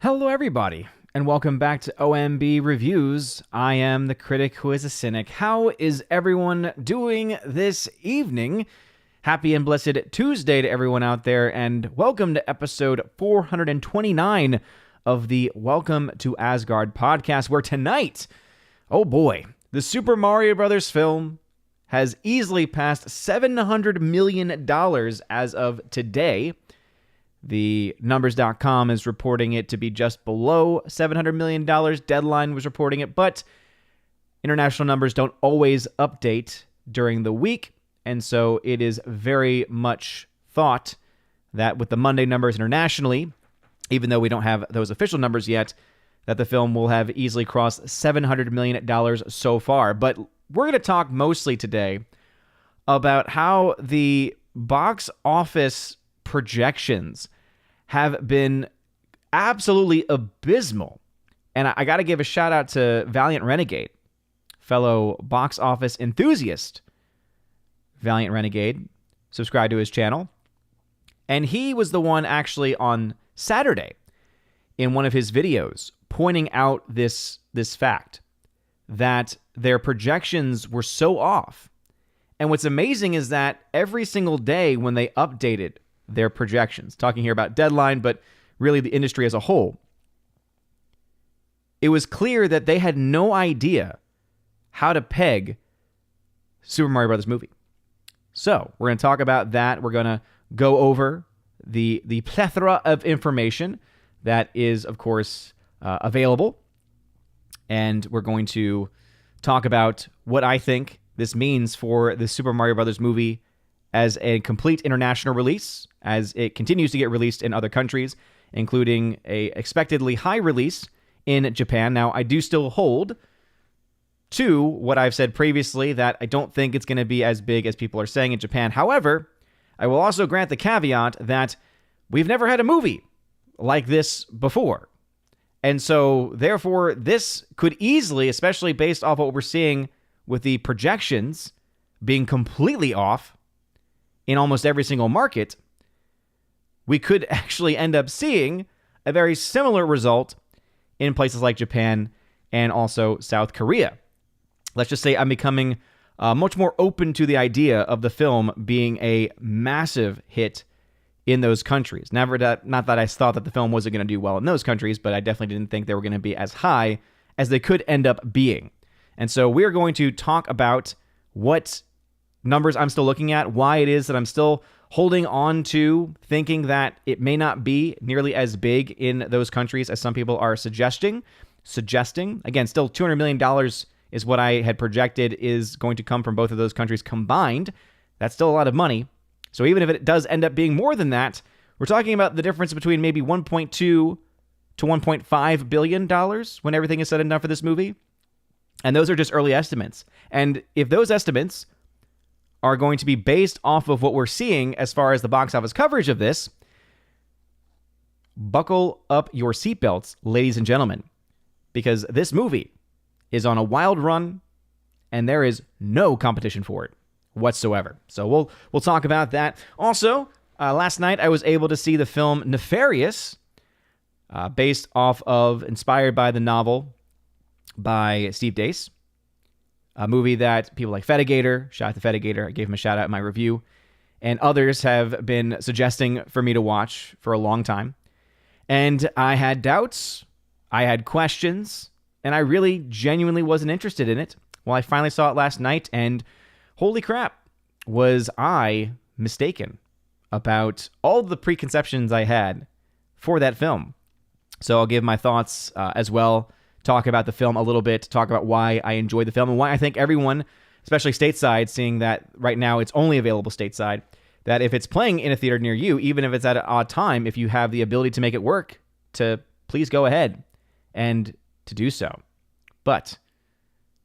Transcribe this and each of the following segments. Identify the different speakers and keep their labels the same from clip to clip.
Speaker 1: Hello, everybody, and welcome back to OMB Reviews. I am the critic who is a cynic. How is everyone doing this evening? Happy and blessed Tuesday to everyone out there, and welcome to episode 429 of the Welcome to Asgard podcast, where tonight, oh boy, the Super Mario Bros. Film has easily passed $700 million as of today. The numbers.com is reporting it to be just below $700 million. Deadline was reporting it, but international numbers don't always update during the week. And so it is very much thought that with the Monday numbers internationally, even though we don't have those official numbers yet, that the film will have easily crossed $700 million so far. But we're going to talk mostly today about how the box office projections have been absolutely abysmal. And I got to give a shout out to Valiant Renegade, fellow box office enthusiast. Valiant Renegade, subscribe to his channel. And he was the one actually on Saturday in one of his videos pointing out this fact that their projections were so off. And what's amazing is that every single day when they updated their projections, talking here about Deadline, but really the industry as a whole, it was clear that they had no idea how to peg Super Mario Bros. Movie. So we're going to talk about that. We're going to go over the plethora of information that is, of course, available. And we're going to talk about what I think this means for the Super Mario Bros. Movie as a complete international release, as it continues to get released in other countries, including a expectedly high release in Japan. Now, I do still hold to what I've said previously, that I don't think it's going to be as big as people are saying in Japan. However, I will also grant the caveat that we've never had a movie like this before. And so, therefore, this could easily, especially based off what we're seeing with the projections being completely off in almost every single market, we could actually end up seeing a very similar result in places like Japan and also South Korea. Let's just say I'm becoming much more open to the idea of the film being a massive hit in those countries. Not that I thought that the film wasn't going to do well in those countries, but I definitely didn't think they were going to be as high as they could end up being. And so we're going to talk about what numbers I'm still looking at, why it is that I'm still holding on to thinking that it may not be nearly as big in those countries as some people are suggesting. Again, still $200 million is what I had projected is going to come from both of those countries combined. That's still a lot of money. So even if it does end up being more than that, we're talking about the difference between maybe $1.2 to $1.5 billion when everything is said and done for this movie. And those are just early estimates. And if those estimates are going to be based off of what we're seeing as far as the box office coverage of this, buckle up your seatbelts, ladies and gentlemen, because this movie is on a wild run and there is no competition for it whatsoever. So we'll talk about that. Also, last night I was able to see the film Nefarious, inspired by the novel by Steve Dace. A movie that people like Fedigator, shout out to Fedigator, I gave him a shout out in my review, and others have been suggesting for me to watch for a long time. And I had doubts, I had questions, and I really genuinely wasn't interested in it. Well, I finally saw it last night, and holy crap, was I mistaken about all the preconceptions I had for that film. So I'll give my thoughts as well, talk about the film a little bit, talk about why I enjoy the film and why I think everyone, especially stateside, seeing that right now it's only available stateside, that if it's playing in a theater near you, even if it's at an odd time, if you have the ability to make it work, to please go ahead and to do so. But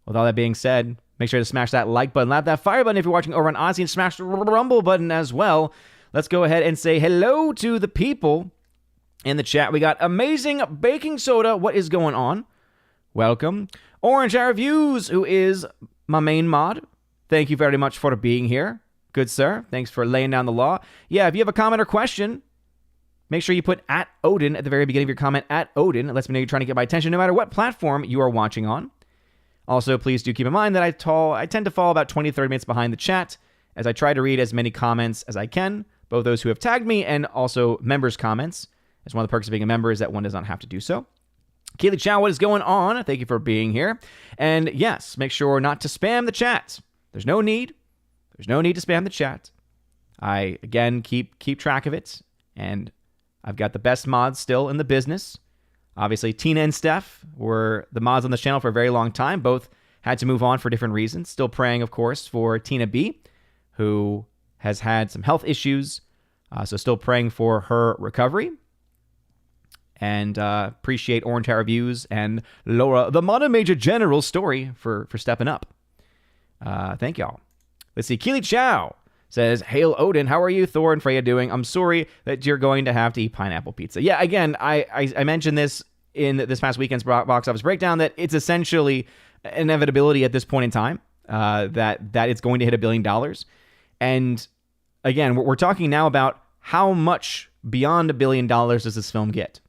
Speaker 1: with all that being said, make sure to smash that like button, lap that fire button if you're watching over on Odyssey, and smash the rumble button as well. Let's go ahead and say hello to the people in the chat. We got Amazing Baking Soda. What is going on? Welcome. Orange Reviews, who is my main mod. Thank you very much for being here. Good sir. Thanks for laying down the law. Yeah, if you have a comment or question, Make sure you put at Odin at the very beginning of your comment, at Odin. It lets me know you're trying to get my attention no matter what platform you are watching on. Also, please do keep in mind that I tend to fall about 20 to 30 minutes behind the chat as I try to read as many comments as I can, both those who have tagged me and also members' comments. As one of the perks of being a member is that one does not have to do so. Keely Chow, what is going on? Thank you for being here. And yes, make sure not to spam the chat. There's no need. There's no need to spam the chat. I, again, keep track of it, and I've got the best mods still in the business. Obviously, Tina and Steph were the mods on the channel for a very long time. Both had to move on for different reasons. Still praying, of course, for Tina B, who has had some health issues. So still praying for her recovery. And appreciate Orange Hat Reviews and Laura, the Modern Major General story for stepping up. Thank y'all. Let's see. Keely Chow says, Hail Odin, how are you, Thor and Freya doing? I'm sorry that you're going to have to eat pineapple pizza. Yeah, again, I mentioned this in this past weekend's box office breakdown that it's essentially an inevitability at this point in time that it's going to hit $1 billion. And again, we're talking now about how much beyond $1 billion does this film get?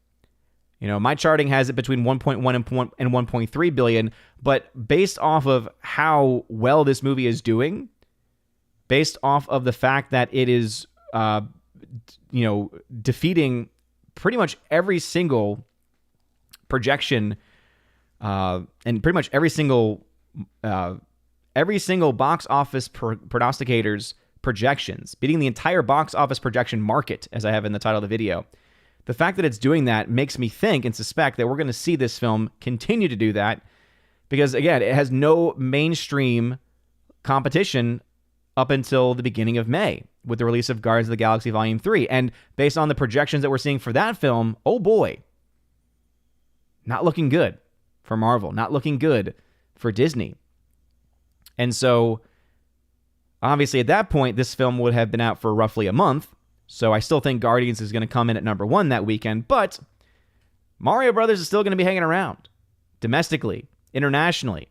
Speaker 1: You know, my charting has it between 1.1 and 1.3 billion, but based off of how well this movie is doing, based off of the fact that it is, defeating pretty much every single projection, and pretty much every single box office prognosticators' projections, beating the entire box office projection market, as I have in the title of the video. The fact that it's doing that makes me think and suspect that we're going to see this film continue to do that because, again, it has no mainstream competition up until the beginning of May with the release of Guardians of the Galaxy Volume 3. And based on the projections that we're seeing for that film, oh boy, not looking good for Marvel, not looking good for Disney. And so, obviously, at that point, this film would have been out for roughly a month. So I still think Guardians is going to come in at number 1 that weekend, but Mario Brothers is still going to be hanging around domestically, internationally.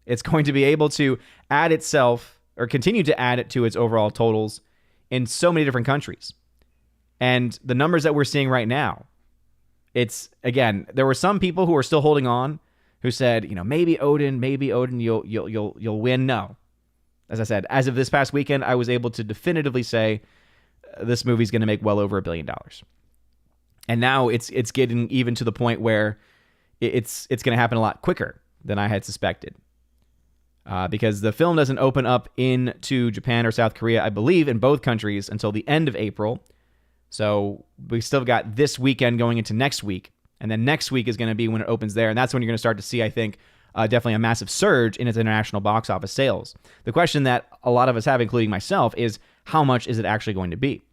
Speaker 1: It's going to be able to add itself or continue to add it to its overall totals in so many different countries. And the numbers that we're seeing right now, it's, again, there were some people who are still holding on who said, maybe Odin, you'll win. No. As I said, as of this past weekend, I was able to definitively say this movie's going to make well over $1 billion. And now it's getting even to the point where it's going to happen a lot quicker than I had suspected. Because the film doesn't open up into Japan or South Korea, I believe, in both countries until the end of April. So we still got this weekend going into next week. And then next week is going to be when it opens there. And that's when you're going to start to see, I think, definitely a massive surge in its international box office sales. The question that a lot of us have, including myself, is how much is it actually going to be?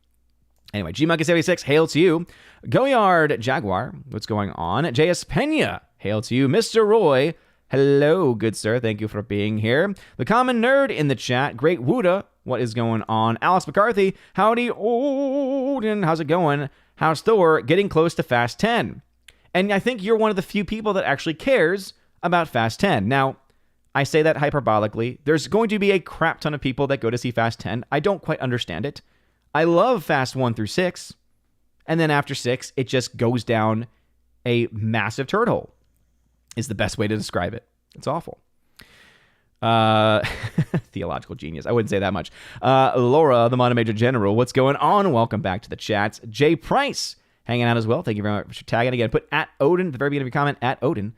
Speaker 1: Anyway, GMonkey76, hail to you. Goyard Jaguar, what's going on? JS Pena, hail to you. Mr. Roy, hello, good sir. Thank you for being here. The Common Nerd in the chat. Great Wuda, what is going on? Alex McCarthy, howdy, Odin. How's it going? How's Thor? Getting close to Fast 10. And I think you're one of the few people that actually cares about Fast 10. Now, I say that hyperbolically. There's going to be a crap ton of people that go to see Fast 10. I don't quite understand it. I love Fast 1 through 6. And then after 6, it just goes down a massive turd hole, is the best way to describe it. It's awful. Theological genius. I wouldn't say that much. Laura, the Modern Major General, what's going on? Welcome back to the chats. Jay Price, hanging out as well. Thank you very much for tagging again. Put at Odin at the very beginning of your comment, at Odin.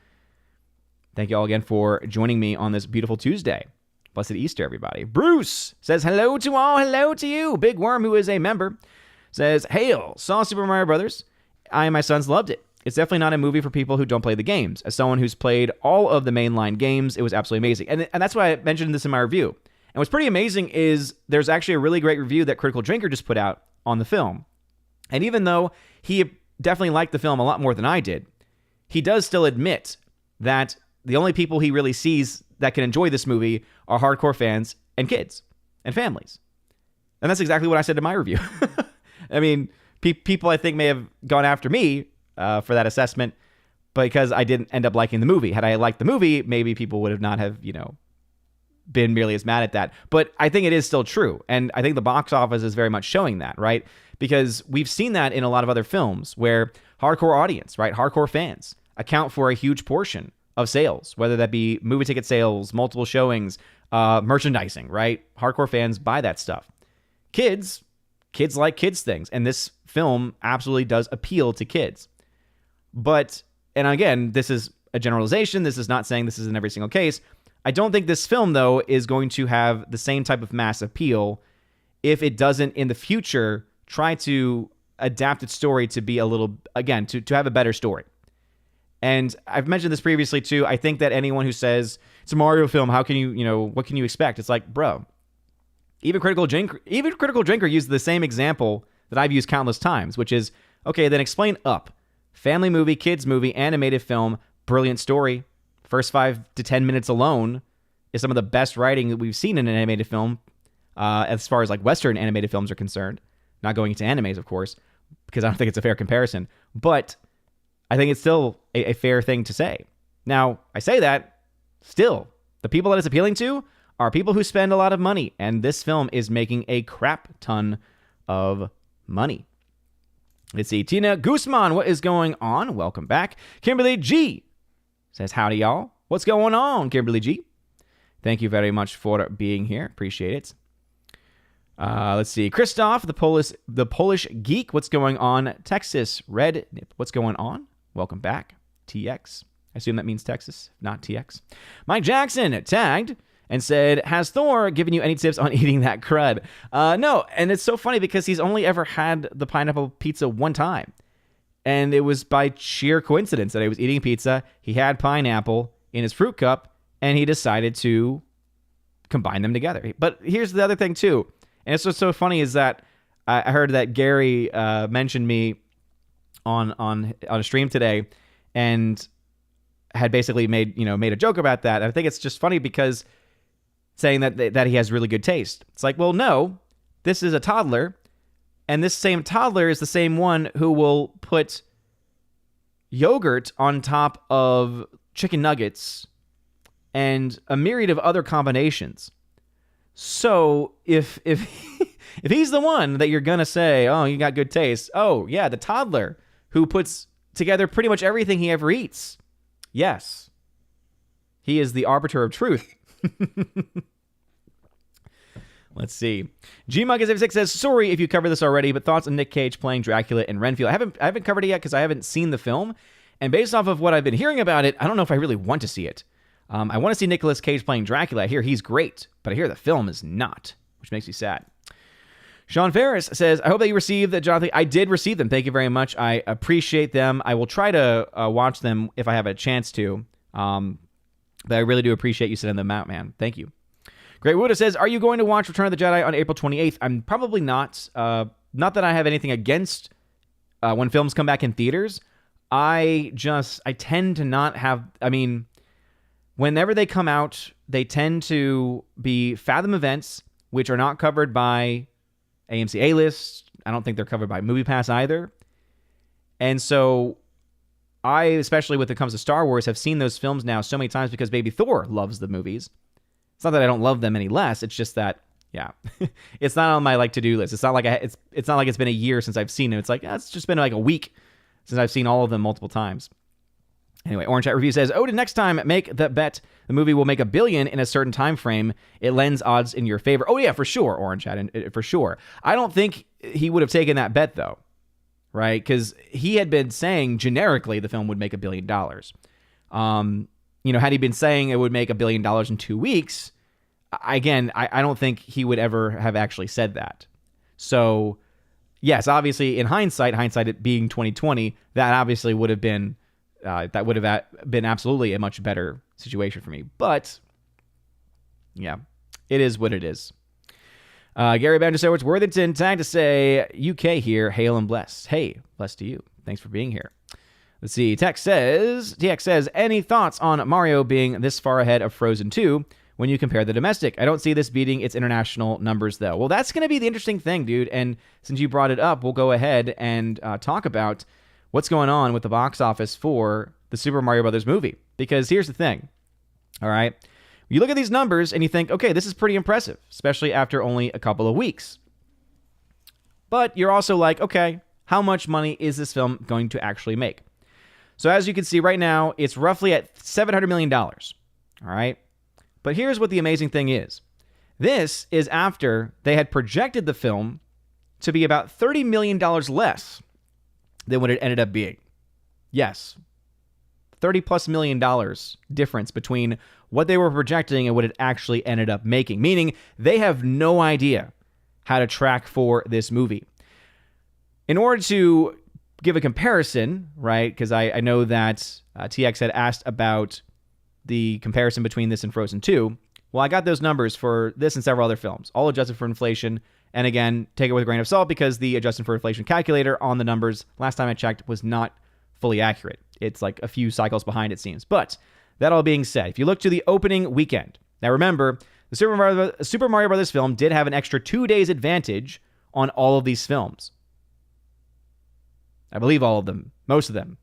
Speaker 1: Thank you all again for joining me on this beautiful Tuesday. Blessed Easter, everybody. Bruce says, hello to all. Hello to you. Big Worm, who is a member, says, hail, saw Super Mario Brothers. I and my sons loved it. It's definitely not a movie for people who don't play the games. As someone who's played all of the mainline games, it was absolutely amazing. And that's why I mentioned this in my review. And what's pretty amazing is there's actually a really great review that Critical Drinker just put out on the film. And even though he definitely liked the film a lot more than I did, he does still admit that the only people he really sees that can enjoy this movie are hardcore fans and kids and families. And that's exactly what I said in my review. I mean, people I think may have gone after me for that assessment because I didn't end up liking the movie. Had I liked the movie, maybe people would have not have, been merely as mad at that. But I think it is still true. And I think the box office is very much showing that, right? Because we've seen that in a lot of other films where hardcore audience, right? Hardcore fans account for a huge portion of sales, whether that be movie ticket sales, multiple showings, merchandising, right? Hardcore fans buy that stuff. Kids like kids things. And this film absolutely does appeal to kids. But, and again, this is a generalization. This is not saying this is in every single case. I don't think this film, though, is going to have the same type of mass appeal if it doesn't in the future try to adapt its story to be a little, again, to have a better story. And I've mentioned this previously, too. I think that anyone who says, it's a Mario film, how can you, what can you expect? It's like, bro, even Critical Drinker used the same example that I've used countless times, which is, okay, then explain Up. Family movie, kids movie, animated film, brilliant story. First 5 to 10 minutes alone is some of the best writing that we've seen in an animated film, as far as like Western animated films are concerned. Not going into animes, of course, because I don't think it's a fair comparison. But I think it's still a fair thing to say. Now, I say that, still, the people that it's appealing to are people who spend a lot of money, and this film is making a crap ton of money. Let's see. Tina Guzman, what is going on? Welcome back. Kimberly G says, howdy, y'all. What's going on, Kimberly G? Thank you very much for being here. Appreciate it. Let's see. Christoph, the Polish geek. What's going on? Texas Red Nip. What's going on? Welcome back. TX. I assume that means Texas, not TX. Mike Jackson tagged and said, has Thor given you any tips on eating that crud? No, and it's so funny because he's only ever had the pineapple pizza one time. And it was by sheer coincidence that he was eating pizza, he had pineapple in his fruit cup, and he decided to combine them together. But here's the other thing, too. And it's what's so funny is that I heard that Gary mentioned me on a stream today and had basically made a joke about that. And I think it's just funny because saying that he has really good taste. It's like, well, no, this is a toddler, and this same toddler is the same one who will put yogurt on top of chicken nuggets and a myriad of other combinations. So if he's the one that you're gonna say, oh, you got good taste, oh yeah, the toddler who puts together pretty much everything he ever eats, yes, he is the arbiter of truth. Let's see. GMug6 says, sorry if you covered this already, but thoughts on Nick Cage playing Dracula in Renfield. I haven't covered it yet because I haven't seen the film, and based off of what I've been hearing about it, I don't know if I really want to see it. I want to see Nicolas Cage playing Dracula. I hear he's great, but I hear the film is not, which makes me sad. Sean Ferris says, I hope that you received the Jonathan. I did receive them. Thank you very much. I appreciate them. I will try to watch them if I have a chance to. But I really do appreciate you sending them out, man. Thank you. Great Wuda says, are you going to watch Return of the Jedi on April 28th? I'm probably not. Not that I have anything against when films come back in theaters. I tend to not have, whenever they come out, they tend to be Fathom events, which are not covered by AMC A-List. I don't think they're covered by MoviePass either. And so I, especially when it comes to Star Wars, have seen those films now so many times because Baby Thor loves the movies. It's not that I don't love them any less. It's just that, yeah, it's not on my to-do list. It's not like it's not like it's been a year since I've seen them. It's like, it's just been like a week since I've seen all of them multiple times. Anyway, Orange Chat Review says, Odin, next time, make the bet the movie will make $1 billion in a certain time frame. It lends odds in your favor. Oh, yeah, for sure, Orange Chat, for sure. I don't think he would have taken that bet, though, right? Because he had been saying generically the film would make $1 billion. Had he been saying it would make $1 billion in 2 weeks, I don't think he would ever have actually said that. So, yes, obviously, in hindsight it being 2020, that obviously would have been absolutely a much better situation for me. But, yeah, it is what it is. Gary Banjo it's Worthington tagged to say, UK here, hail and blessed. Hey, blessed to you. Thanks for being here. Let's see. TX says, any thoughts on Mario being this far ahead of Frozen 2 when you compare the domestic? I don't see this beating its international numbers, though. Well, that's going to be the interesting thing, dude. And since you brought it up, we'll go ahead and talk about what's going on with the box office for the Super Mario Brothers movie. Because here's the thing, all right? You look at these numbers and you think, okay, this is pretty impressive, especially after only a couple of weeks. But you're also like, okay, how much money is this film going to actually make? So as you can see right now, it's roughly at $700 million. All right. But here's what the amazing thing is. This is after they had projected the film to be about $30 million less than what it ended up being. Yes. $30+ million difference between what they were projecting and what it actually ended up making. Meaning they have no idea how to track for this movie. In order to give a comparison, right, because I know that TX had asked about the comparison between this and Frozen 2. Well, I got those numbers for this and several other films, all adjusted for inflation. And again, take it with a grain of salt because the adjusted for inflation calculator on the numbers, last time I checked, was not fully accurate. It's like a few cycles behind, it seems. But that all being said, if you look to the opening weekend, now remember, the Super Mario Bros. Film did have an extra 2 days advantage on all of these films. I believe all of them, most of them.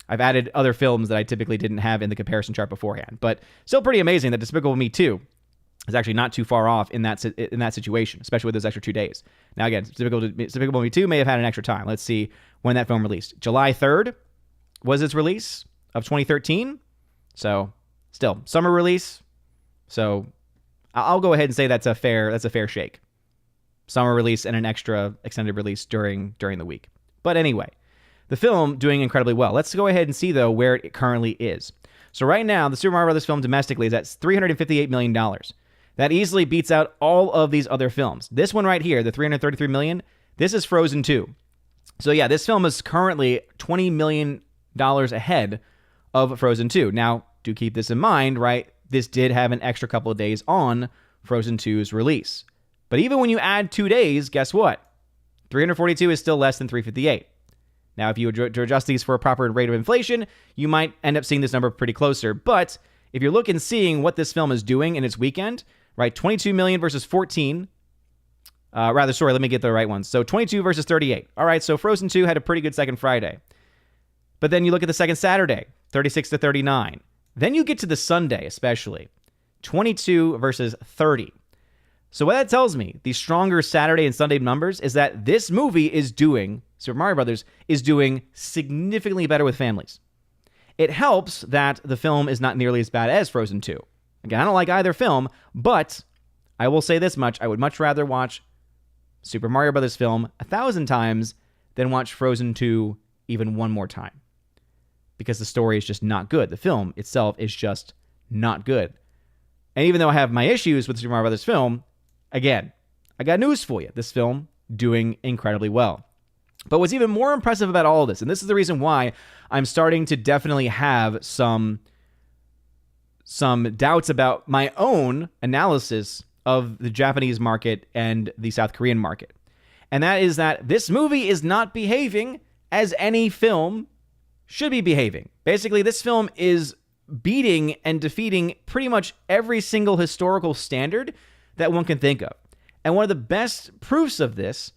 Speaker 1: I've added other films that I typically didn't have in the comparison chart beforehand. But still pretty amazing that Despicable Me 2 is actually not too far off in that situation, especially with those extra 2 days. Now again, Despicable Me 2 may have had an extra time. Let's see when that film released. July 3rd was its release of 2013. So still, summer release. So I'll go ahead and say that's a fair shake. Summer release and an extra extended release during the week. But anyway, the film doing incredibly well. Let's go ahead and see, though, where it currently is. So right now, the Super Mario Bros. Film domestically is at $358 million. That easily beats out all of these other films. This one right here, the $333 million, this is Frozen 2. So yeah, this film is currently $20 million ahead of Frozen 2. Now, do keep this in mind, right? This did have an extra couple of days on Frozen 2's release. But even when you add 2 days, guess what? 342 is still less than 358. Now, if you were to adjust these for a proper rate of inflation, you might end up seeing this number pretty closer. But if you're looking, seeing what this film is doing in its weekend, right? 22 million versus 14. Let me get the right ones. So 22 versus 38. All right, so Frozen 2 had a pretty good second Friday. But then you look at the second Saturday, 36 to 39. Then you get to the Sunday, especially, 22 versus 30. So what that tells me, the stronger Saturday and Sunday numbers, is that this movie is doing, Super Mario Brothers, is doing significantly better with families. It helps that the film is not nearly as bad as Frozen 2. Again, I don't like either film, but I will say this much. I would much rather watch Super Mario Brothers film 1,000 times than watch Frozen 2 even one more time. Because the story is just not good. The film itself is just not good. And even though I have my issues with the Super Mario Brothers film, again, I got news for you. This film doing incredibly well. But what's even more impressive about all of this, and this is the reason why I'm starting to definitely have some doubts about my own analysis of the Japanese market and the South Korean market. And that is that this movie is not behaving as any film should be behaving. Basically, this film is beating and defeating pretty much every single historical standard that one can think of. And one of the best proofs of this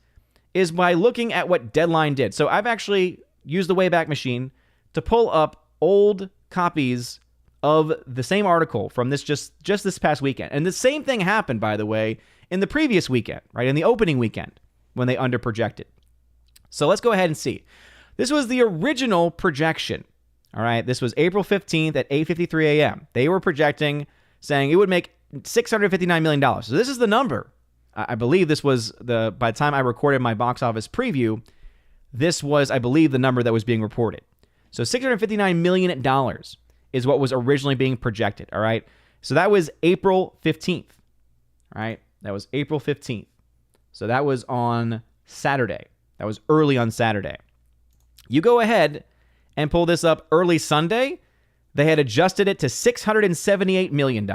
Speaker 1: is by looking at what Deadline did. So I've actually used the Wayback Machine to pull up old copies of the same article from this just this past weekend. And the same thing happened, by the way, in the previous weekend, right? In the opening weekend when they underprojected. So let's go ahead and see. This was the original projection. All right. This was April 15th at 8:53 a.m. They were projecting, saying it would make $659 million. So this is the number. I believe this was by the time I recorded my box office preview, this was, I believe, the number that was being reported. So $659 million is what was originally being projected. All right. So that was April 15th. All right. That was April 15th. So that was on Saturday. That was early on Saturday. You go ahead and pull this up early Sunday. They had adjusted it to $678 million.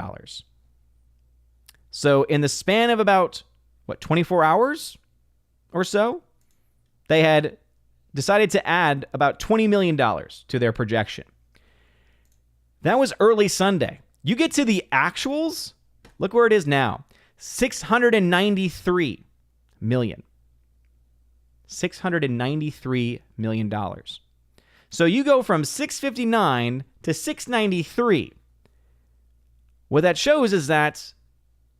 Speaker 1: So in the span of about, 24 hours or so, they had decided to add about $20 million to their projection. That was early Sunday. You get to the actuals, look where it is now. $693 million. $693 million. So you go from 659 to 693. What that shows is that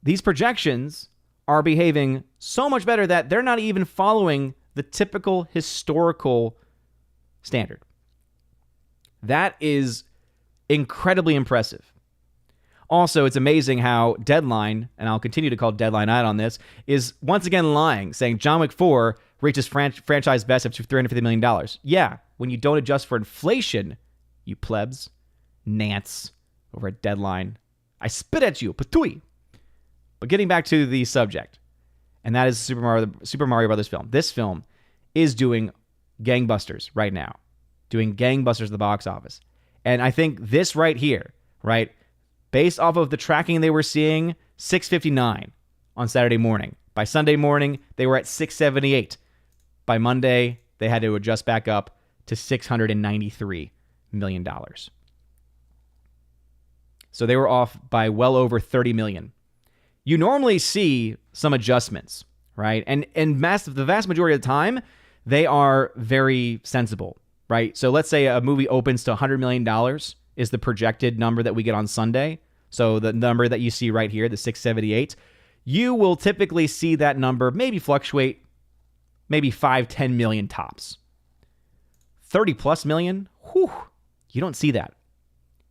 Speaker 1: these projections are behaving so much better that they're not even following the typical historical standard. That is incredibly impressive. Also, it's amazing how Deadline, and I'll continue to call Deadline out on this, is once again lying, saying John Wick 4 reaches franchise best of $350 million. Yeah, when you don't adjust for inflation, you plebs, Nance, over at Deadline. I spit at you, patooey. But getting back to the subject, and that is Super Mario Brothers film. This film is doing gangbusters right now, doing gangbusters at the box office. And I think this right here, right, based off of the tracking they were seeing, 659 on Saturday morning. By Sunday morning, they were at 678. By Monday, they had to adjust back up to $693 million. So they were off by well over 30 million. You normally see some adjustments, right? And the vast majority of the time, they are very sensible, right? So let's say a movie opens to $100 million is the projected number that we get on Sunday. So the number that you see right here, the 678, you will typically see that number maybe fluctuate, maybe 5-10 million tops. 30 plus million, whew, you don't see that.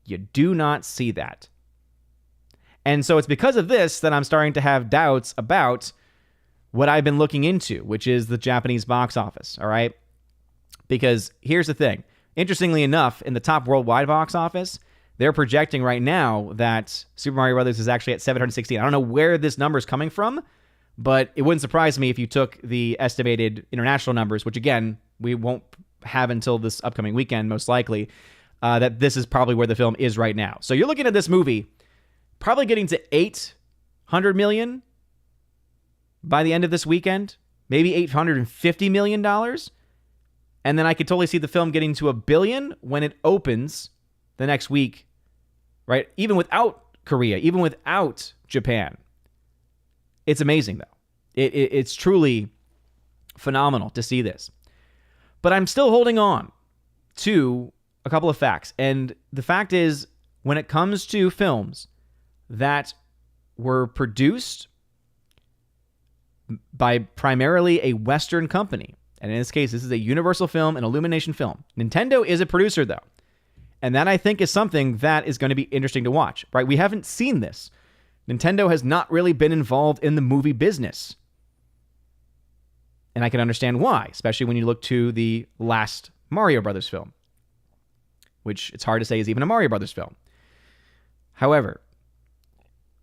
Speaker 1: You do not see that. And so it's because of this that I'm starting to have doubts about what I've been looking into, which is the Japanese box office, all right? Because here's the thing. Interestingly enough, in the top worldwide box office, they're projecting right now that Super Mario Brothers is actually at 716. I don't know where this number is coming from, but it wouldn't surprise me if you took the estimated international numbers, which again, we won't have until this upcoming weekend, most likely, that this is probably where the film is right now. So you're looking at this movie probably getting to $800 million by the end of this weekend, maybe $850 million. And then I could totally see the film getting to $1 billion when it opens the next week, right? Even without Korea, even without Japan. It's amazing, though. It's truly phenomenal to see this. But I'm still holding on to a couple of facts. And the fact is, when it comes to films that were produced by primarily a Western company, and in this case, this is a Universal film, an Illumination film. Nintendo is a producer, though. And that, I think, is something that is going to be interesting to watch, right? We haven't seen this. Nintendo has not really been involved in the movie business. And I can understand why, especially when you look to the last Mario Brothers film, which it's hard to say is even a Mario Brothers film. However,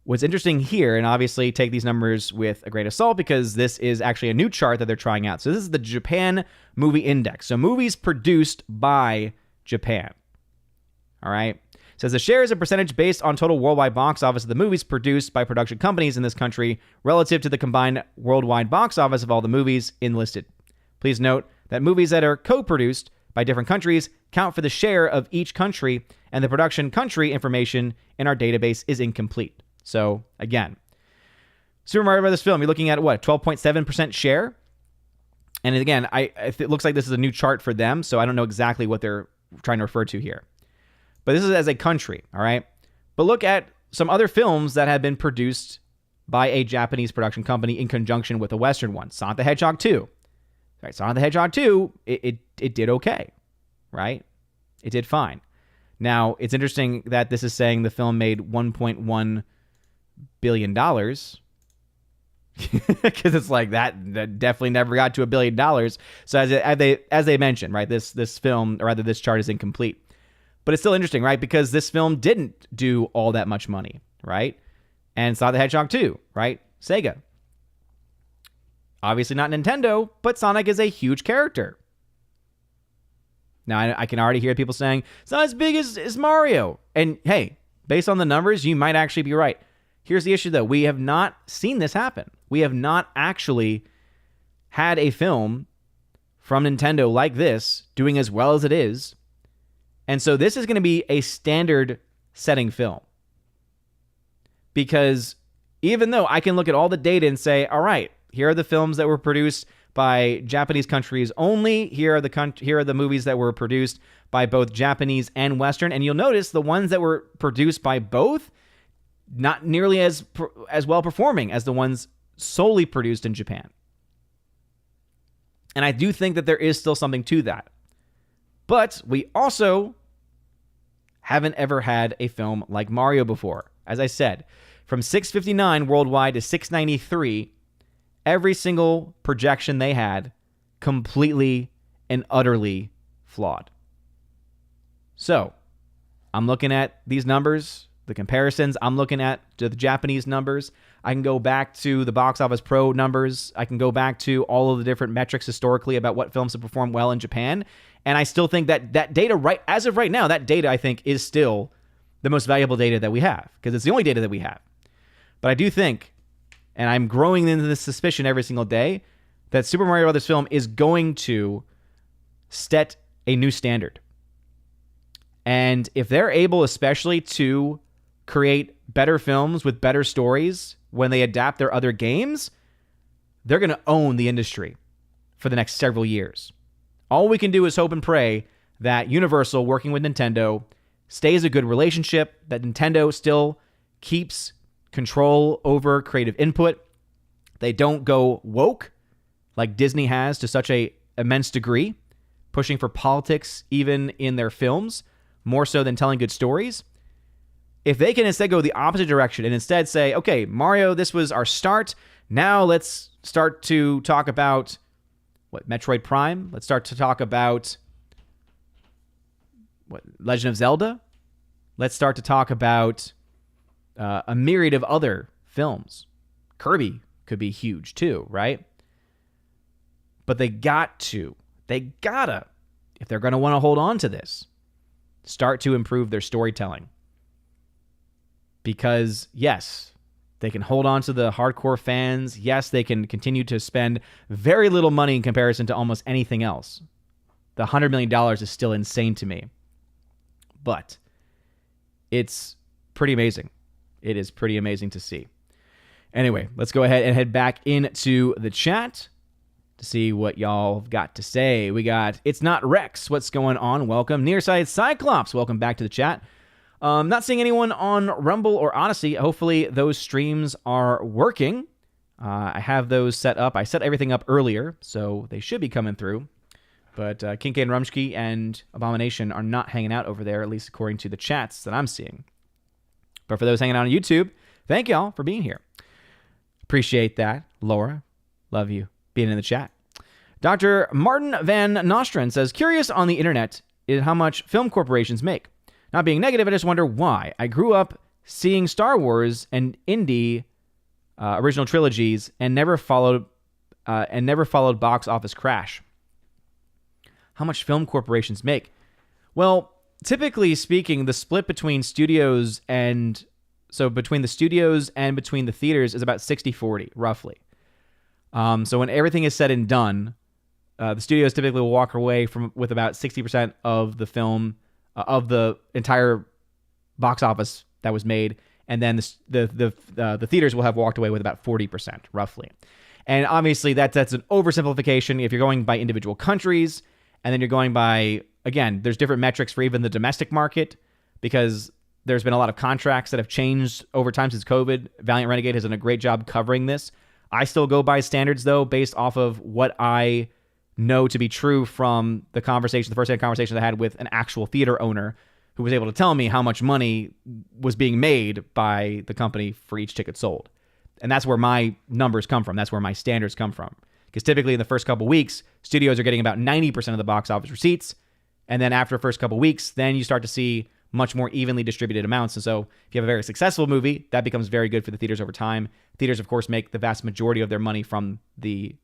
Speaker 1: what's interesting here, and obviously take these numbers with a grain of salt because this is actually a new chart that they're trying out. So this is the Japan Movie Index. So movies produced by Japan. All right. It says the share is a percentage based on total worldwide box office of the movies produced by production companies in this country relative to the combined worldwide box office of all the movies enlisted. Please note that movies that are co-produced by different countries count for the share of each country, and the production country information in our database is incomplete. So again, Super Mario Brothers film, you're looking at what, 12.7% share? And again, it looks like this is a new chart for them, so I don't know exactly what they're trying to refer to here. But this is as a country, all right? But look at some other films that have been produced by a Japanese production company in conjunction with a Western one. Sonic the Hedgehog 2. Right, Sonic the Hedgehog 2, it did okay, right? It did fine. Now, it's interesting that this is saying the film made $1.1 billion. Because it's like that definitely never got to $1 billion. So as they mentioned, right, this film, or rather this chart is incomplete. But it's still interesting, right? Because this film didn't do all that much money, right? And Sonic the Hedgehog 2, right? Sega. Obviously not Nintendo, but Sonic is a huge character. Now, I can already hear people saying, it's not as big as Mario. And hey, based on the numbers, you might actually be right. Here's the issue, though. We have not seen this happen. We have not actually had a film from Nintendo like this doing as well as it is. And so this is going to be a standard setting film. Because even though I can look at all the data and say, all right, here are the films that were produced by Japanese countries only. Here are the movies that were produced by both Japanese and Western. And you'll notice the ones that were produced by both, not nearly as well performing as the ones solely produced in Japan. And I do think that there is still something to that. But we also haven't ever had a film like Mario before. As I said, from 659 worldwide to 693, every single projection they had completely and utterly flawed. So, I'm looking at these numbers, the comparisons. I'm looking at the Japanese numbers. I can go back to the Box Office Pro numbers. I can go back to all of the different metrics historically about what films have performed well in Japan. And I still think that data, as of right now, that data, I think, is still the most valuable data that we have, because it's the only data that we have. But I do think, and I'm growing into this suspicion every single day, that Super Mario Brothers film is going to set a new standard. And if they're able, especially, to create better films with better stories when they adapt their other games, they're going to own the industry for the next several years. All we can do is hope and pray that Universal, working with Nintendo, stays a good relationship, that Nintendo still keeps control over creative input. They don't go woke like Disney has to such a immense degree, pushing for politics even in their films, more so than telling good stories. If they can instead go the opposite direction and instead say, okay, Mario, this was our start. Now let's start to talk about Metroid Prime. Let's start to talk about Legend of Zelda. Let's start to talk about a myriad of other films. Kirby could be huge too, right? But they gotta, if they're going to want to hold on to this, start to improve their storytelling. Because, yes, they can hold on to the hardcore fans. Yes, they can continue to spend very little money in comparison to almost anything else. The $100 million is still insane to me. But it's pretty amazing. It is pretty amazing to see. Anyway, let's go ahead and head back into the chat to see what y'all have got to say. We got It's Not Rex. What's going on? Welcome. Nearsighted Cyclops. Welcome back to the chat. Not seeing anyone on Rumble or Odyssey. Hopefully those streams are working. I have those set up. I set everything up earlier, so they should be coming through. But Kincaid and Rumsky and Abomination are not hanging out over there, at least according to the chats that I'm seeing. But for those hanging out on YouTube, thank y'all for being here. Appreciate that. Laura, love you being in the chat. Dr. Martin Van Nostrand says, curious on the internet is how much film corporations make. Not being negative, I just wonder why. I grew up seeing Star Wars and indie original trilogies and never followed box office crash. How much film corporations make? Well, typically speaking, the split between studios and between the studios and between the theaters is about 60-40, roughly. So when everything is said and done, the studios typically will walk away with about 60% of the film, of the entire box office that was made, and then the theaters will have walked away with about 40%, roughly. And obviously that's an oversimplification if you're going by individual countries, and then you're going by, again, there's different metrics for even the domestic market, because there's been a lot of contracts that have changed over time since COVID. Valiant Renegade has done a great job covering this. I still go by standards, though, based off of what I know to be true from the first-hand conversation I had with an actual theater owner who was able to tell me how much money was being made by the company for each ticket sold. And that's where my numbers come from. That's where my standards come from. Because typically in the first couple weeks, studios are getting about 90% of the box office receipts. And then after the first couple weeks, then you start to see much more evenly distributed amounts. And so if you have a very successful movie, that becomes very good for the theaters over time. Theaters, of course, make the vast majority of their money from the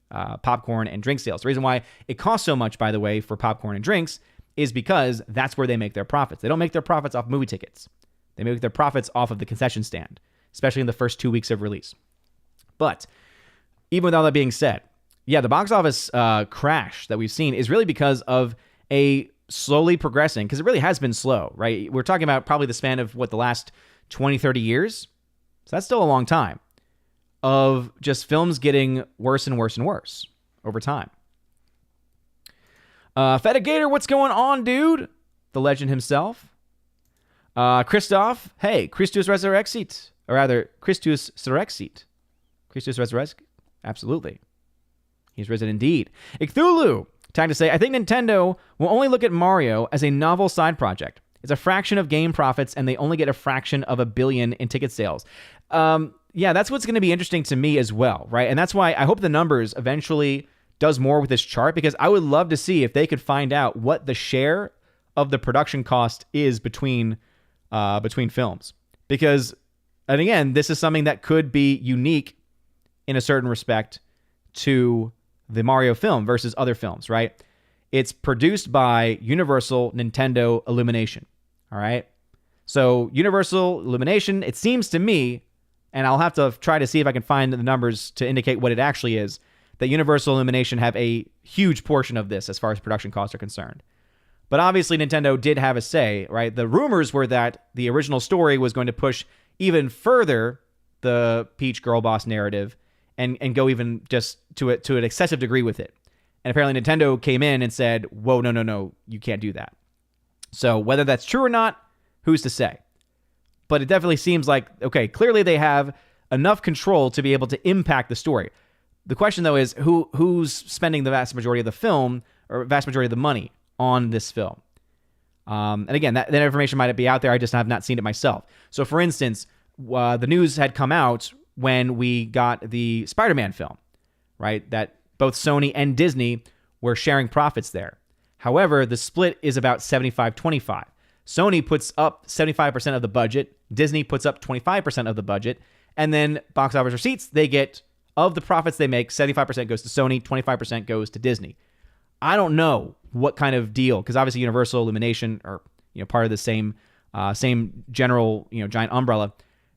Speaker 1: popcorn and drink sales. The reason why it costs so much, by the way, for popcorn and drinks is because that's where they make their profits. They don't make their profits off movie tickets. They make their profits off of the concession stand, especially in the first 2 weeks of release. But even with all that being said, yeah, the box office crash that we've seen is really because of a slowly progressing, because it really has been slow, right? We're talking about probably the span of the last 20, 30 years. So that's still a long time of just films getting worse and worse and worse over time. Feta Gator, what's going on, dude? The legend himself. Christoph, hey, Christus Resurrexit. or rather, Christus Surrexit. Christus Resurrect? Absolutely. He's risen indeed. Cthulhu, trying to say, I think Nintendo will only look at Mario as a novel side project. It's a fraction of game profits, and they only get a fraction of $1 billion in ticket sales. Yeah, that's what's going to be interesting to me as well, right? And that's why I hope the numbers eventually does more with this chart, because I would love to see if they could find out what the share of the production cost is between films. Because, and again, this is something that could be unique in a certain respect to the Mario film versus other films, right? It's produced by Universal, Nintendo, Illumination, all right? So Universal, Illumination, it seems to me, and I'll have to try to see if I can find the numbers to indicate what it actually is, that Universal, Illumination have a huge portion of this as far as production costs are concerned. But obviously Nintendo did have a say, right? The rumors were that the original story was going to push even further the Peach Girl Boss narrative and go even just to an excessive degree with it. And apparently Nintendo came in and said, whoa, no, you can't do that. So whether that's true or not, who's to say? But it definitely seems like, okay, clearly they have enough control to be able to impact the story. The question, though, is who's spending the vast majority of the film or vast majority of the money on this film? And again, that information might be out there. I just have not seen it myself. So, for instance, the news had come out when we got the Spider-Man film, right? That both Sony and Disney were sharing profits there. However, the split is about 75-25. Sony puts up 75% of the budget. Disney puts up 25% of the budget. And then box office receipts, they get, of the profits they make, 75% goes to Sony, 25% goes to Disney. I don't know what kind of deal, because obviously Universal, Illumination are part of the same general giant umbrella.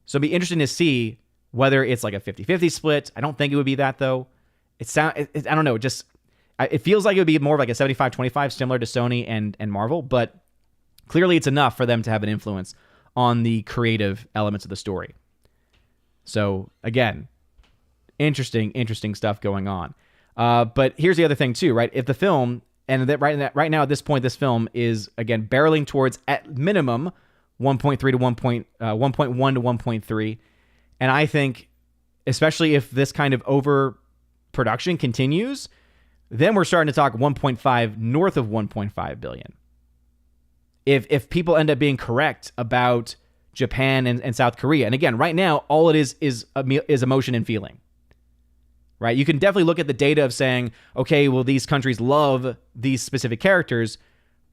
Speaker 1: So it'd be interesting to see whether it's like a 50-50 split. I don't think it would be that, though. I don't know. It feels like it would be more of like a 75-25, similar to Sony and Marvel, but clearly it's enough for them to have an influence on the creative elements of the story. So again, interesting stuff going on. But here's the other thing too, right? If the film, and that right now at this point, this film is again barreling towards at minimum 1.1 to 1.3. And I think, especially if this kind of overproduction continues, then we're starting to talk 1.5, north of 1.5 billion. If people end up being correct about Japan and South Korea, and again, right now, all it is emotion and feeling, right? You can definitely look at the data of saying, okay, well, these countries love these specific characters,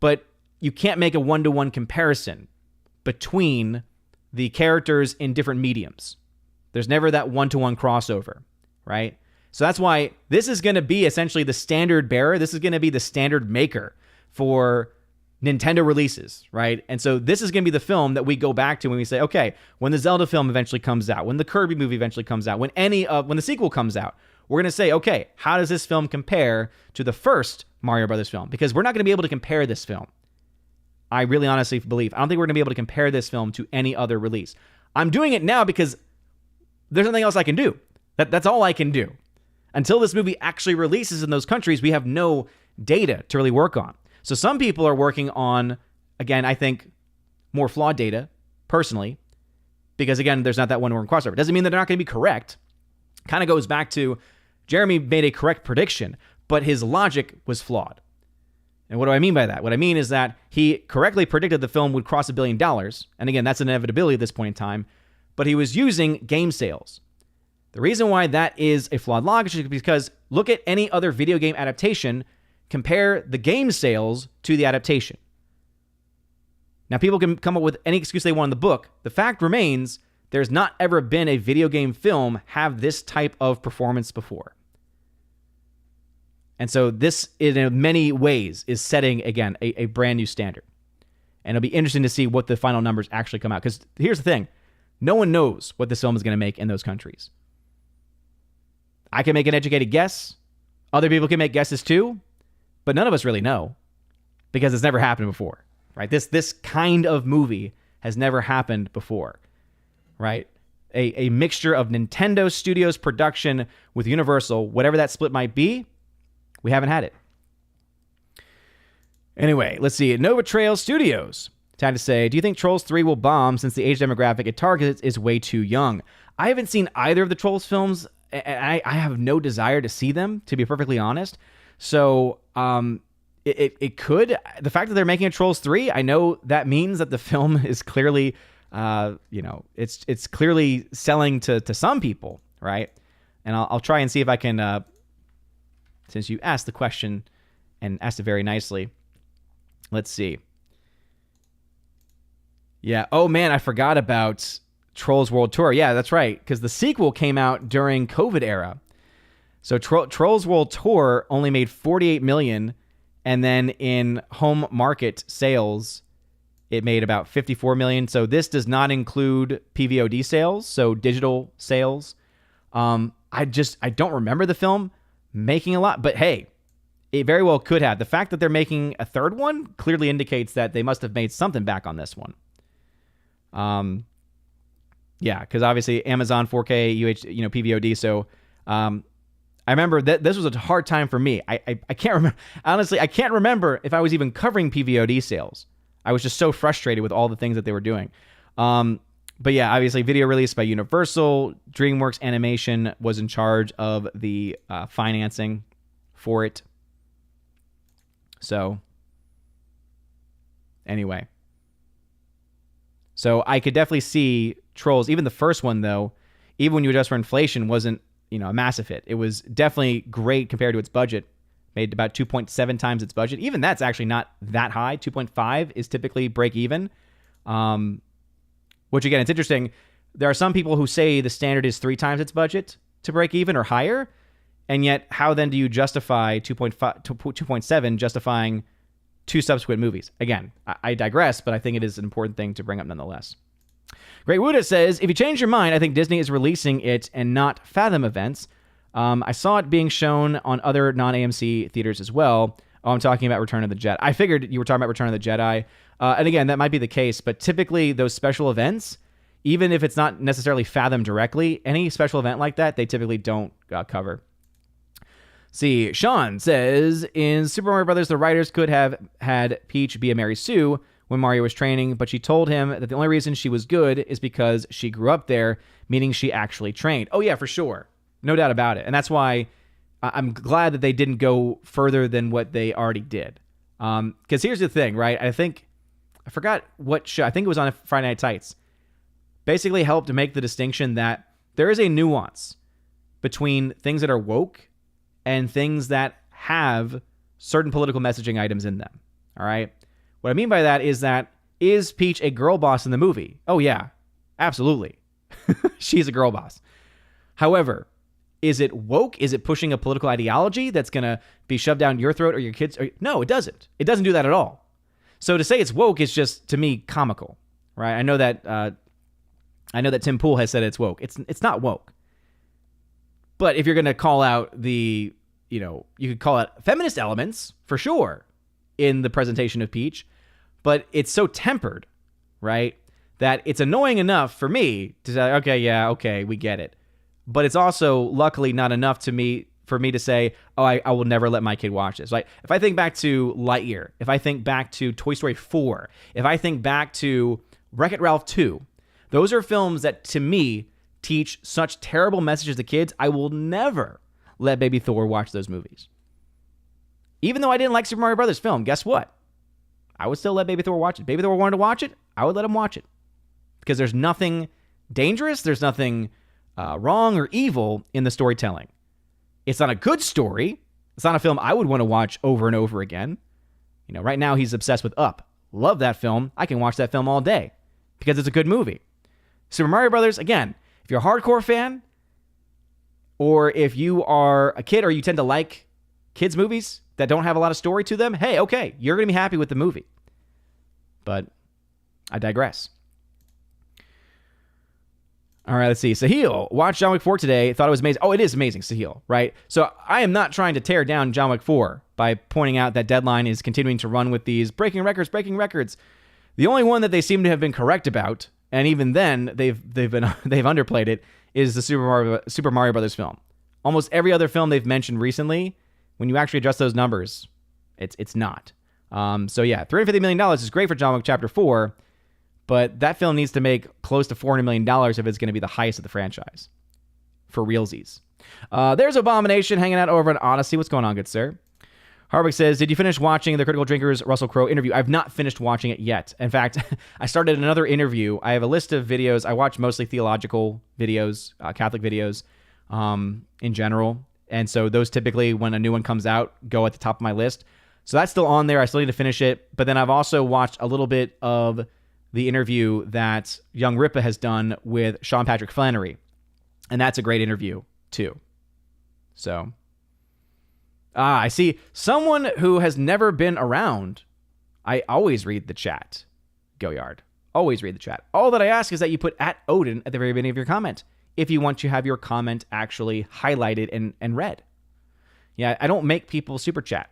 Speaker 1: but you can't make a one-to-one comparison between the characters in different mediums. There's never that one-to-one crossover, right? So that's why this is going to be essentially the standard bearer. This is going to be the standard maker for Nintendo releases, right? And so this is going to be the film that we go back to when we say, okay, when the Zelda film eventually comes out, when the Kirby movie eventually comes out, when the sequel comes out, we're going to say, okay, how does this film compare to the first Mario Brothers film? Because we're not going to be able to compare this film. I really honestly believe. I don't think we're going to be able to compare this film to any other release. I'm doing it now because there's nothing else I can do. That's all I can do. Until this movie actually releases in those countries, we have no data to really work on. So some people are working on, again, I think, more flawed data, personally, because, again, there's not that one-to-one crossover. Doesn't mean that they're not going to be correct. Kind of goes back to Jeremy made a correct prediction, but his logic was flawed. And what do I mean by that? What I mean is that he correctly predicted the film would cross $1 billion. And again, that's an inevitability at this point in time. But he was using game sales. The reason why that is a flawed logic is because look at any other video game adaptation, compare the game sales to the adaptation. Now, people can come up with any excuse they want in the book. The fact remains, there's not ever been a video game film have this type of performance before. And so this, in many ways, is setting, again, a brand new standard. And it'll be interesting to see what the final numbers actually come out. Because here's the thing. No one knows what this film is going to make in those countries. I can make an educated guess. Other people can make guesses too. But none of us really know. Because it's never happened before. Right? This kind of movie has never happened before. Right? A mixture of Nintendo Studios production with Universal, whatever that split might be, we haven't had it. Anyway, let's see. Nova Trail Studios Had to say, do you think Trolls 3 will bomb since the age demographic it targets is way too young? I haven't seen either of the Trolls films, and I have no desire to see them, to be perfectly honest. So it could. The fact that they're making a Trolls 3, I know that means that the film is clearly, it's clearly selling to some people, right? And I'll try and see if I can, since you asked the question and asked it very nicely, let's see. Yeah. Oh, man, I forgot about Trolls World Tour. Yeah, that's right, because the sequel came out during COVID era. So Trolls World Tour only made $48 million, and then in home market sales, it made about $54 million. So this does not include PVOD sales, so digital sales. I don't remember the film making a lot, but hey, it very well could have. The fact that they're making a third one clearly indicates that they must have made something back on this one. Yeah, because obviously Amazon 4K PVOD. So I remember that this was a hard time for me. I can't remember. Honestly, I can't remember if I was even covering PVOD sales. I was just so frustrated with all the things that they were doing. But yeah, obviously video released by Universal. DreamWorks Animation was in charge of the financing for it. So anyway. So I could definitely see Trolls, even the first one though, even when you adjust for inflation, wasn't, a massive hit. It was definitely great compared to its budget. Made about 2.7 times its budget. Even that's actually not that high. 2.5 is typically break even. Which again, it's interesting. There are some people who say the standard is 3 times its budget to break even or higher. And yet, how then do you justify 2.7 justifying 2 subsequent movies? Again, I digress, but I think it is an important thing to bring up nonetheless. Great Wuda says, if you change your mind, I think Disney is releasing it and not Fathom events. I saw it being shown on other non-AMC theaters as well. Oh, I'm talking about Return of the Jedi. I figured you were talking about Return of the Jedi. And again, that might be the case, but typically those special events, even if it's not necessarily Fathom directly, any special event like that, they typically don't cover. See, Sean says, in Super Mario Brothers, the writers could have had Peach be a Mary Sue when Mario was training, but she told him that the only reason she was good is because she grew up there, meaning she actually trained. Oh yeah, for sure. No doubt about it. And that's why I'm glad that they didn't go further than what they already did. Because here's the thing, right? I forgot what show. I think it was on Friday Night Tights. Basically helped to make the distinction that there is a nuance between things that are woke and things that have certain political messaging items in them. All right? What I mean by that is Peach a girl boss in the movie? Oh, yeah. Absolutely. She's a girl boss. However, is it woke? Is it pushing a political ideology that's going to be shoved down your throat or your kids? No, it doesn't. It doesn't do that at all. So to say it's woke is just, to me, comical, right? I know that Tim Pool has said it's woke. It's not woke. But if you're going to call out you could call it feminist elements, for sure, in the presentation of Peach, but it's so tempered, right, that it's annoying enough for me to say, okay, we get it. But it's also, luckily, not enough for me to say, oh, I will never let my kid watch this. Like, if I think back to Lightyear, if I think back to Toy Story 4, if I think back to Wreck-It Ralph 2, those are films that, to me, teach such terrible messages to kids. I will never let baby Thor watch those movies. Even though I didn't like Super Mario Brothers film, guess what? I would still let baby Thor watch it. Baby Thor wanted to watch it, I would let him watch it. Because there's nothing dangerous, there's nothing wrong or evil in the storytelling. It's not a good story. It's not a film I would want to watch over and over again. Right now he's obsessed with Up. Love that film. I can watch that film all day because it's a good movie. Super Mario Brothers, again, if you're a hardcore fan, or if you are a kid or you tend to like kids' movies that don't have a lot of story to them, hey, okay, you're going to be happy with the movie. But I digress. All right, let's see. Sahil watched John Wick 4 today. Thought it was amazing. Oh, it is amazing, Sahil, right? So I am not trying to tear down John Wick 4 by pointing out that Deadline is continuing to run with these breaking records. The only one that they seem to have been correct about, and even then they've underplayed it, is the Super Mario Brothers film. Almost every other film they've mentioned recently, when you actually adjust those numbers, it's not. So yeah, $350 million is great for John Wick Chapter 4, but that film needs to make close to $400 million if it's going to be the highest of the franchise. For realsies. There's Abomination hanging out over on Odyssey. What's going on, good sir? Harvick says, did you finish watching the Critical Drinkers Russell Crowe interview? I've not finished watching it yet. In fact, I started another interview. I have a list of videos. I watch mostly theological videos, Catholic videos in general. And so those typically, when a new one comes out, go at the top of my list. So that's still on there. I still need to finish it. But then I've also watched a little bit of the interview that Young Ripa has done with Sean Patrick Flannery. And that's a great interview, too. So, I see someone who has never been around. I always read the chat, Goyard. Always read the chat. All that I ask is that you put @Odin at the very beginning of your comment if you want to have your comment actually highlighted and read. Yeah, I don't make people super chat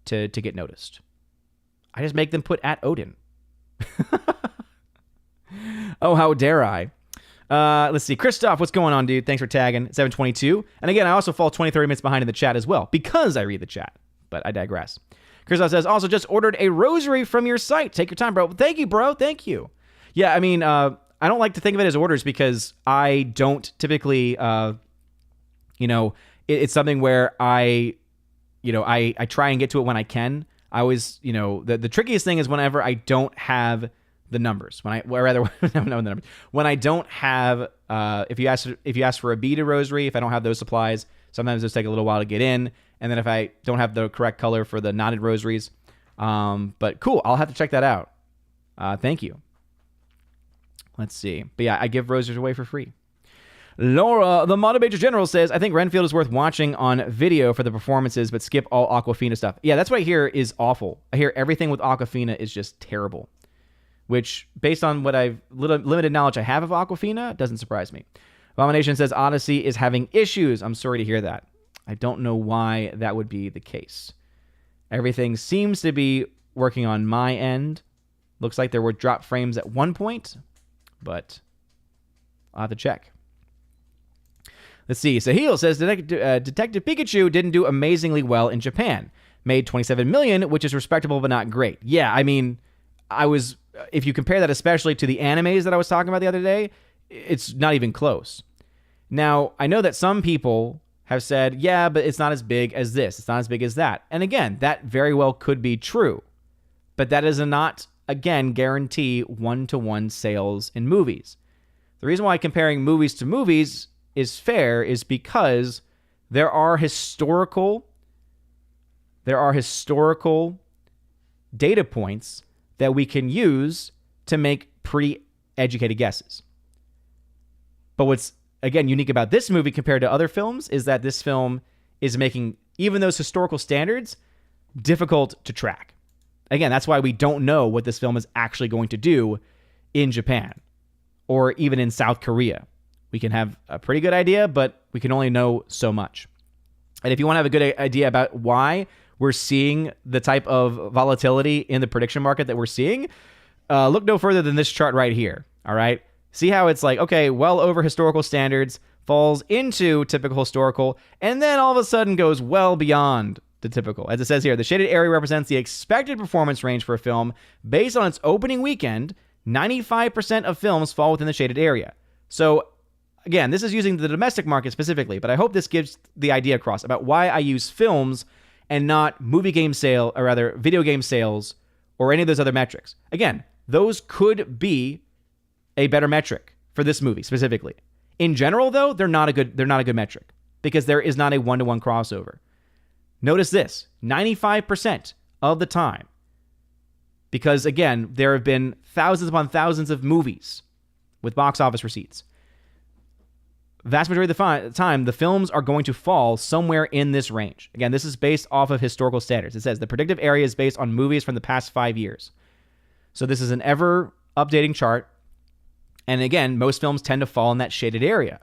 Speaker 1: to get noticed. I just make them put @Odin. Oh, how dare I? Let's see. Christoph, what's going on, dude? Thanks for tagging. 722. And again, I also fall 20, 30 minutes behind in the chat as well because I read the chat. But I digress. Christoph says, also just ordered a rosary from your site. Take your time, bro. Thank you, bro. Thank you. Yeah, I mean, I don't like to think of it as orders because I don't typically, it's something where I try and get to it when I can. I always, the trickiest thing is whenever I don't have the numbers. When I don't have, if you ask for a beaded rosary, if I don't have those supplies, sometimes those take a little while to get in. And then if I don't have the correct color for the knotted rosaries, but cool, I'll have to check that out. Thank you. Let's see. But yeah, I give rosaries away for free. Laura, the Model Major General says, I think Renfield is worth watching on video for the performances, but skip all Awkwafina stuff. Yeah, that's what I hear is awful. I hear everything with Awkwafina is just terrible. Which, based on what limited knowledge I have of Awkwafina, doesn't surprise me. Abomination says Odyssey is having issues. I'm sorry to hear that. I don't know why that would be the case. Everything seems to be working on my end. Looks like there were drop frames at one point, but I'll have to check. Let's see. Sahil says Detective Pikachu didn't do amazingly well in Japan. Made $27 million, which is respectable but not great. Yeah, I mean, if you compare that especially to the animes that I was talking about the other day, it's not even close. Now, I know that some people have said, yeah, but it's not as big as this. It's not as big as that. And again, that very well could be true. But that does not, again, guarantee one-to-one sales in movies. The reason why comparing movies to movies is fair is because there are historical data points that we can use to make pretty educated guesses. But what's, again, unique about this movie compared to other films is that this film is making even those historical standards difficult to track. Again, that's why we don't know what this film is actually going to do in Japan or even in South Korea. We can have a pretty good idea, but we can only know so much. And if you want to have a good idea about why we're seeing the type of volatility in the prediction market that we're seeing, look no further than this chart right here. All right. See how it's like, okay, well over historical standards, falls into typical historical, and then all of a sudden goes well beyond the typical. As it says here, the shaded area represents the expected performance range for a film. Based on its opening weekend, 95% of films fall within the shaded area. So again, this is using the domestic market specifically, but I hope this gives the idea across about why I use films and not video game sales or any of those other metrics. Again, those could be a better metric for this movie specifically. In general, though, they're not a good metric because there is not a one-to-one crossover. Notice this, 95% of the time, because again, there have been thousands upon thousands of movies with box office receipts. Vast majority of the time, the films are going to fall somewhere in this range. Again, this is based off of historical standards. It says the predictive area is based on movies from the past 5 years. So this is an ever-updating chart. And again, most films tend to fall in that shaded area.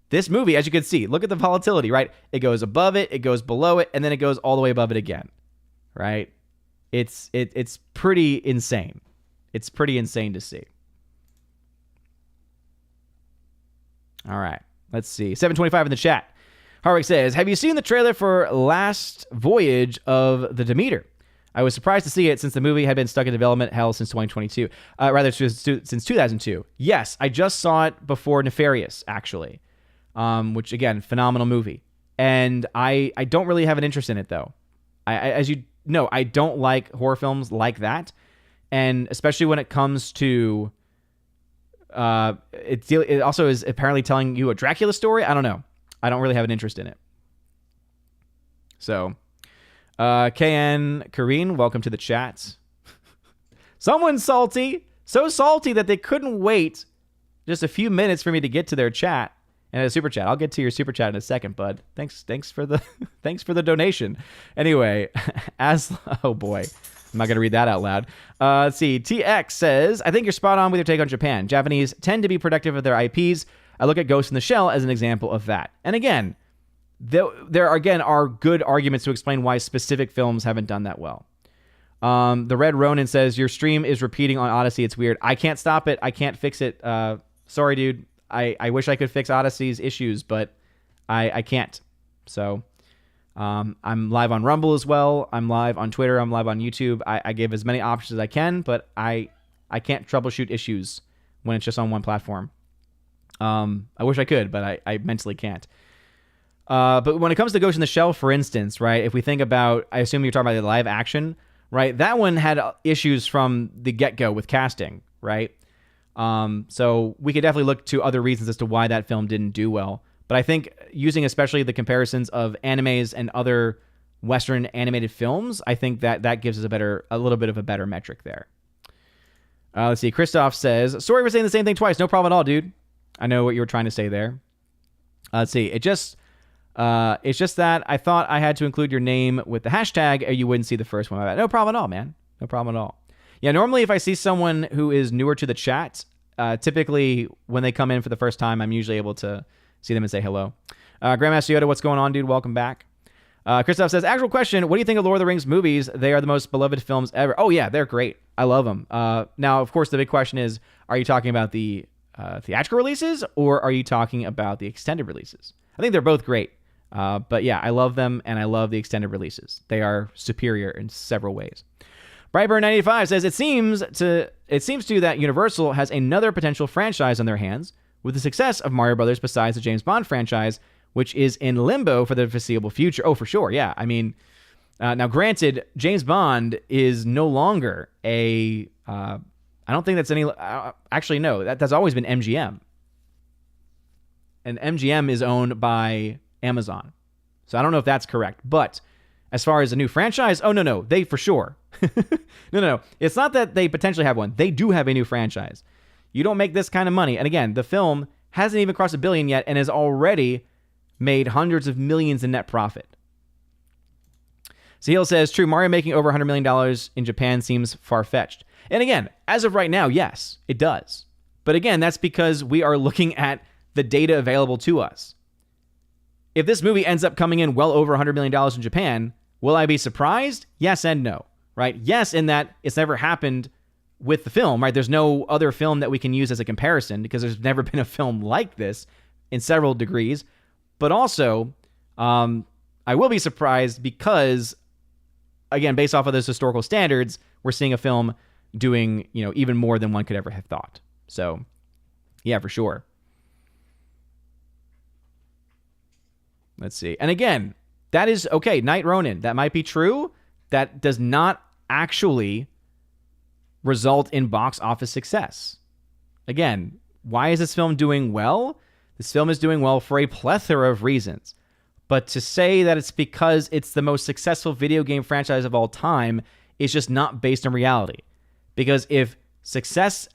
Speaker 1: This movie, as you can see, look at the volatility, right? It goes above it, it goes below it, and then it goes all the way above it again, right? It's pretty insane. It's pretty insane to see. All right, let's see. 725 in the chat. Harwick says, have you seen the trailer for Last Voyage of the Demeter? I was surprised to see it since the movie had been stuck in development hell since 2022. Since 2002. Yes, I just saw it before Nefarious, actually, which, again, phenomenal movie. And I don't really have an interest in it, though. As you know, I don't like horror films like that. And especially when it comes to... it also is apparently telling you a Dracula story. I don't know. I don't really have an interest in it. So... KN Kareen, welcome to the chat. Someone's salty. So salty that they couldn't wait just a few minutes for me to get to their chat and a super chat. I'll get to your super chat in a second, bud. Thanks for the thanks for the donation. Anyway, oh boy. I'm not going to read that out loud. Let's see. TX says, I think you're spot on with your take on Japan. Japanese tend to be protective of their IPs. I look at Ghost in the Shell as an example of that. And again, there are good arguments to explain why specific films haven't done that well. The Red Ronin says, your stream is repeating on Odyssey. It's weird. I can't stop it. I can't fix it. Sorry, dude. I wish I could fix Odyssey's issues, but I can't. So I'm live on Rumble as well. I'm live on Twitter. I'm live on YouTube. I give as many options as I can, but I can't troubleshoot issues when it's just on one platform. I wish I could, but I mentally can't. But when it comes to Ghost in the Shell, for instance, right, if we think about, I assume you're talking about the live action, right? That one had issues from the get-go with casting, right? So we could definitely look to other reasons as to why that film didn't do well. But I think using especially the comparisons of animes and other Western animated films, I think that gives us a little bit of a better metric there. Let's see. Christoph says, sorry for saying the same thing twice. No problem at all, dude. I know what you were trying to say there. Let's see. It's just that I thought I had to include your name with the hashtag or you wouldn't see the first one. No problem at all, man. No problem at all. Yeah, normally if I see someone who is newer to the chat, typically when they come in for the first time, I'm usually able to see them and say hello. Grandmaster Yoda, what's going on, dude? Welcome back. Christoph says, actual question, what do you think of Lord of the Rings movies? They are the most beloved films ever. Oh, yeah, they're great. I love them. Now, of course, the big question is, are you talking about the theatrical releases or are you talking about the extended releases? I think they're both great. But yeah, I love them, and I love the extended releases. They are superior in several ways. Brightburn95 says, it seems to you that Universal has another potential franchise on their hands with the success of Mario Brothers besides the James Bond franchise, which is in limbo for the foreseeable future. Oh, for sure, yeah. I mean, now granted, James Bond is no longer I don't think that's any... actually, no, that's always been MGM. And MGM is owned by Amazon. So I don't know if that's correct. But as far as a new franchise, oh, no, they for sure. No. It's not that they potentially have one. They do have a new franchise. You don't make this kind of money. And again, the film hasn't even crossed $1 billion yet and has already made hundreds of millions in net profit. Sahil says, true, Mario making over $100 million in Japan seems far-fetched. And again, as of right now, yes, it does. But again, that's because we are looking at the data available to us. If this movie ends up coming in well over $100 million in Japan, will I be surprised? Yes and no, right? Yes, in that it's never happened with the film, right? There's no other film that we can use as a comparison because there's never been a film like this in several degrees. But also, I will be surprised because, again, based off of those historical standards, we're seeing a film doing, even more than one could ever have thought. So, yeah, for sure. Let's see. And again, that is okay. Night Ronin, that might be true. That does not actually result in box office success. Again, why is this film doing well? This film is doing well for a plethora of reasons. But to say that it's because it's the most successful video game franchise of all time is just not based on reality. Because if success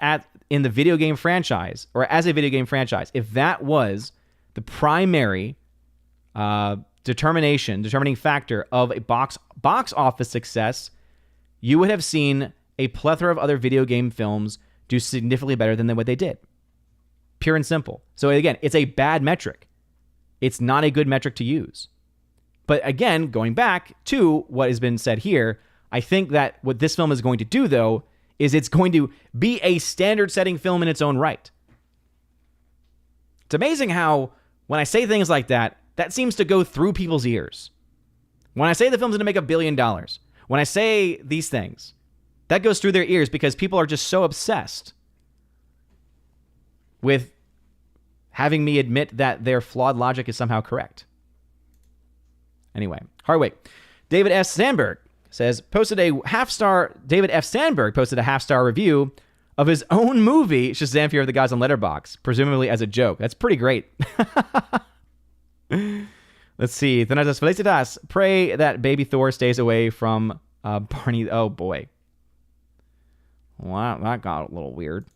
Speaker 1: in the video game franchise, or as a video game franchise, if that was the primary determining factor of a box office success, you would have seen a plethora of other video game films do significantly better than what they did. Pure and simple. So again, it's a bad metric. It's not a good metric to use. But again, going back to what has been said here, I think that what this film is going to do, though, is it's going to be a standard-setting film in its own right. It's amazing how when I say things like that, that seems to go through people's ears. When I say the film's going to make $1 billion, When I say these things, that goes through their ears because people are just so obsessed with having me admit that their flawed logic is somehow correct. Anyway, Hardwick. David F. Sandberg David F. Sandberg posted a half-star review of his own movie, Shazam! Fear of the Gods on Letterboxd, presumably as a joke. That's pretty great. Let's see. Thanatas Felicitas. Pray that baby Thor stays away from Barney. Oh, boy. Wow, that got a little weird.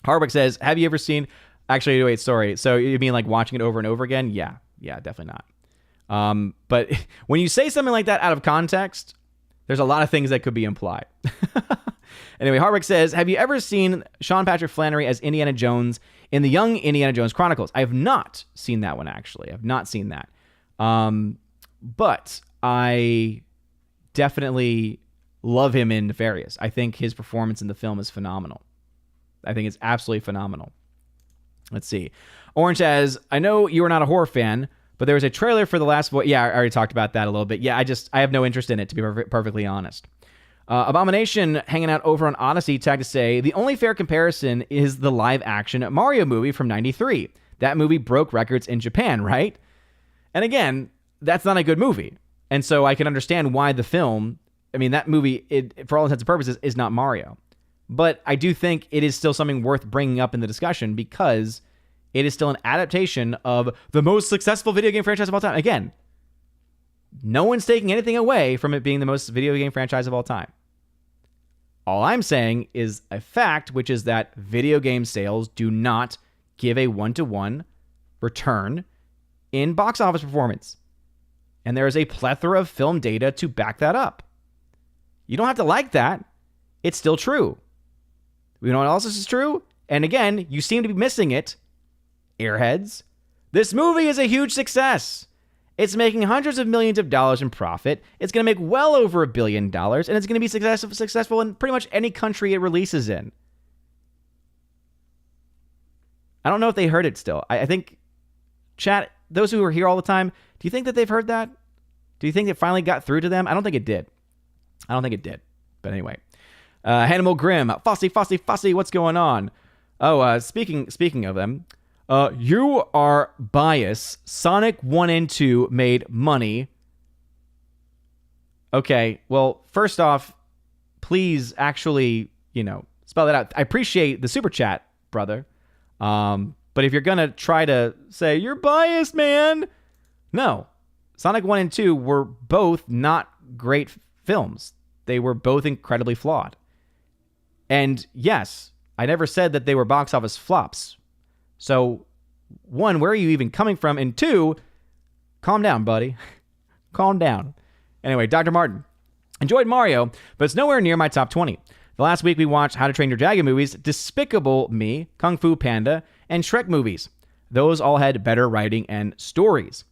Speaker 1: Hardwick says, have you ever seen... Actually, wait, sorry. So you mean like watching it over and over again? Yeah, definitely not. But when you say something like that out of context, there's a lot of things that could be implied. Anyway, Hardwick says, have you ever seen Sean Patrick Flannery as Indiana Jones in the Young Indiana Jones Chronicles? I have not seen that one, actually. I've not seen that. But I definitely love him in Nefarious. I think his performance in the film is phenomenal. I think it's absolutely phenomenal. Let's see. Orange says, I know you are not a horror fan, but there was a trailer for The Last Voyage. Yeah, I already talked about that a little bit. Yeah, I have no interest in it, to be perfectly honest. Abomination hanging out over on Odyssey tagged to say, the only fair comparison is the live-action Mario movie from 93. That movie broke records in Japan, right? And again, that's not a good movie. And so I can understand why the film, I mean, that movie, for all intents and purposes, is not Mario. But I do think it is still something worth bringing up in the discussion because it is still an adaptation of the most successful video game franchise of all time. Again, no one's taking anything away from it being the most video game franchise of all time. All I'm saying is a fact, which is that video game sales do not give a one-to-one return in box office performance. And there is a plethora of film data to back that up. You don't have to like that. It's still true. You know what else is true? And again, you seem to be missing it. Airheads. This movie is a huge success. It's making hundreds of millions of dollars in profit. It's going to make well over $1 billion, and it's going to be successful in pretty much any country it releases in. I don't know if they heard it still. I think, chat, those who are here all the time, do you think that they've heard that? Do you think it finally got through to them? I don't think it did. But anyway. Hannibal Grimm, Fossy, what's going on? Oh, speaking of them, you are biased. Sonic 1 and 2 made money. Okay, well, first off, please actually, spell that out. I appreciate the super chat, brother. But if you're going to try to say, you're biased, man. No. Sonic 1 and 2 were both not great films. They were both incredibly flawed. And yes, I never said that they were box office flops. So, one, where are you even coming from? And two, calm down, buddy. Calm down. Anyway, Dr. Martin. Enjoyed Mario, but it's nowhere near my top 20. The last week we watched How to Train Your Dragon movies, Despicable Me, Kung Fu Panda, and Shrek movies. Those all had better writing and stories.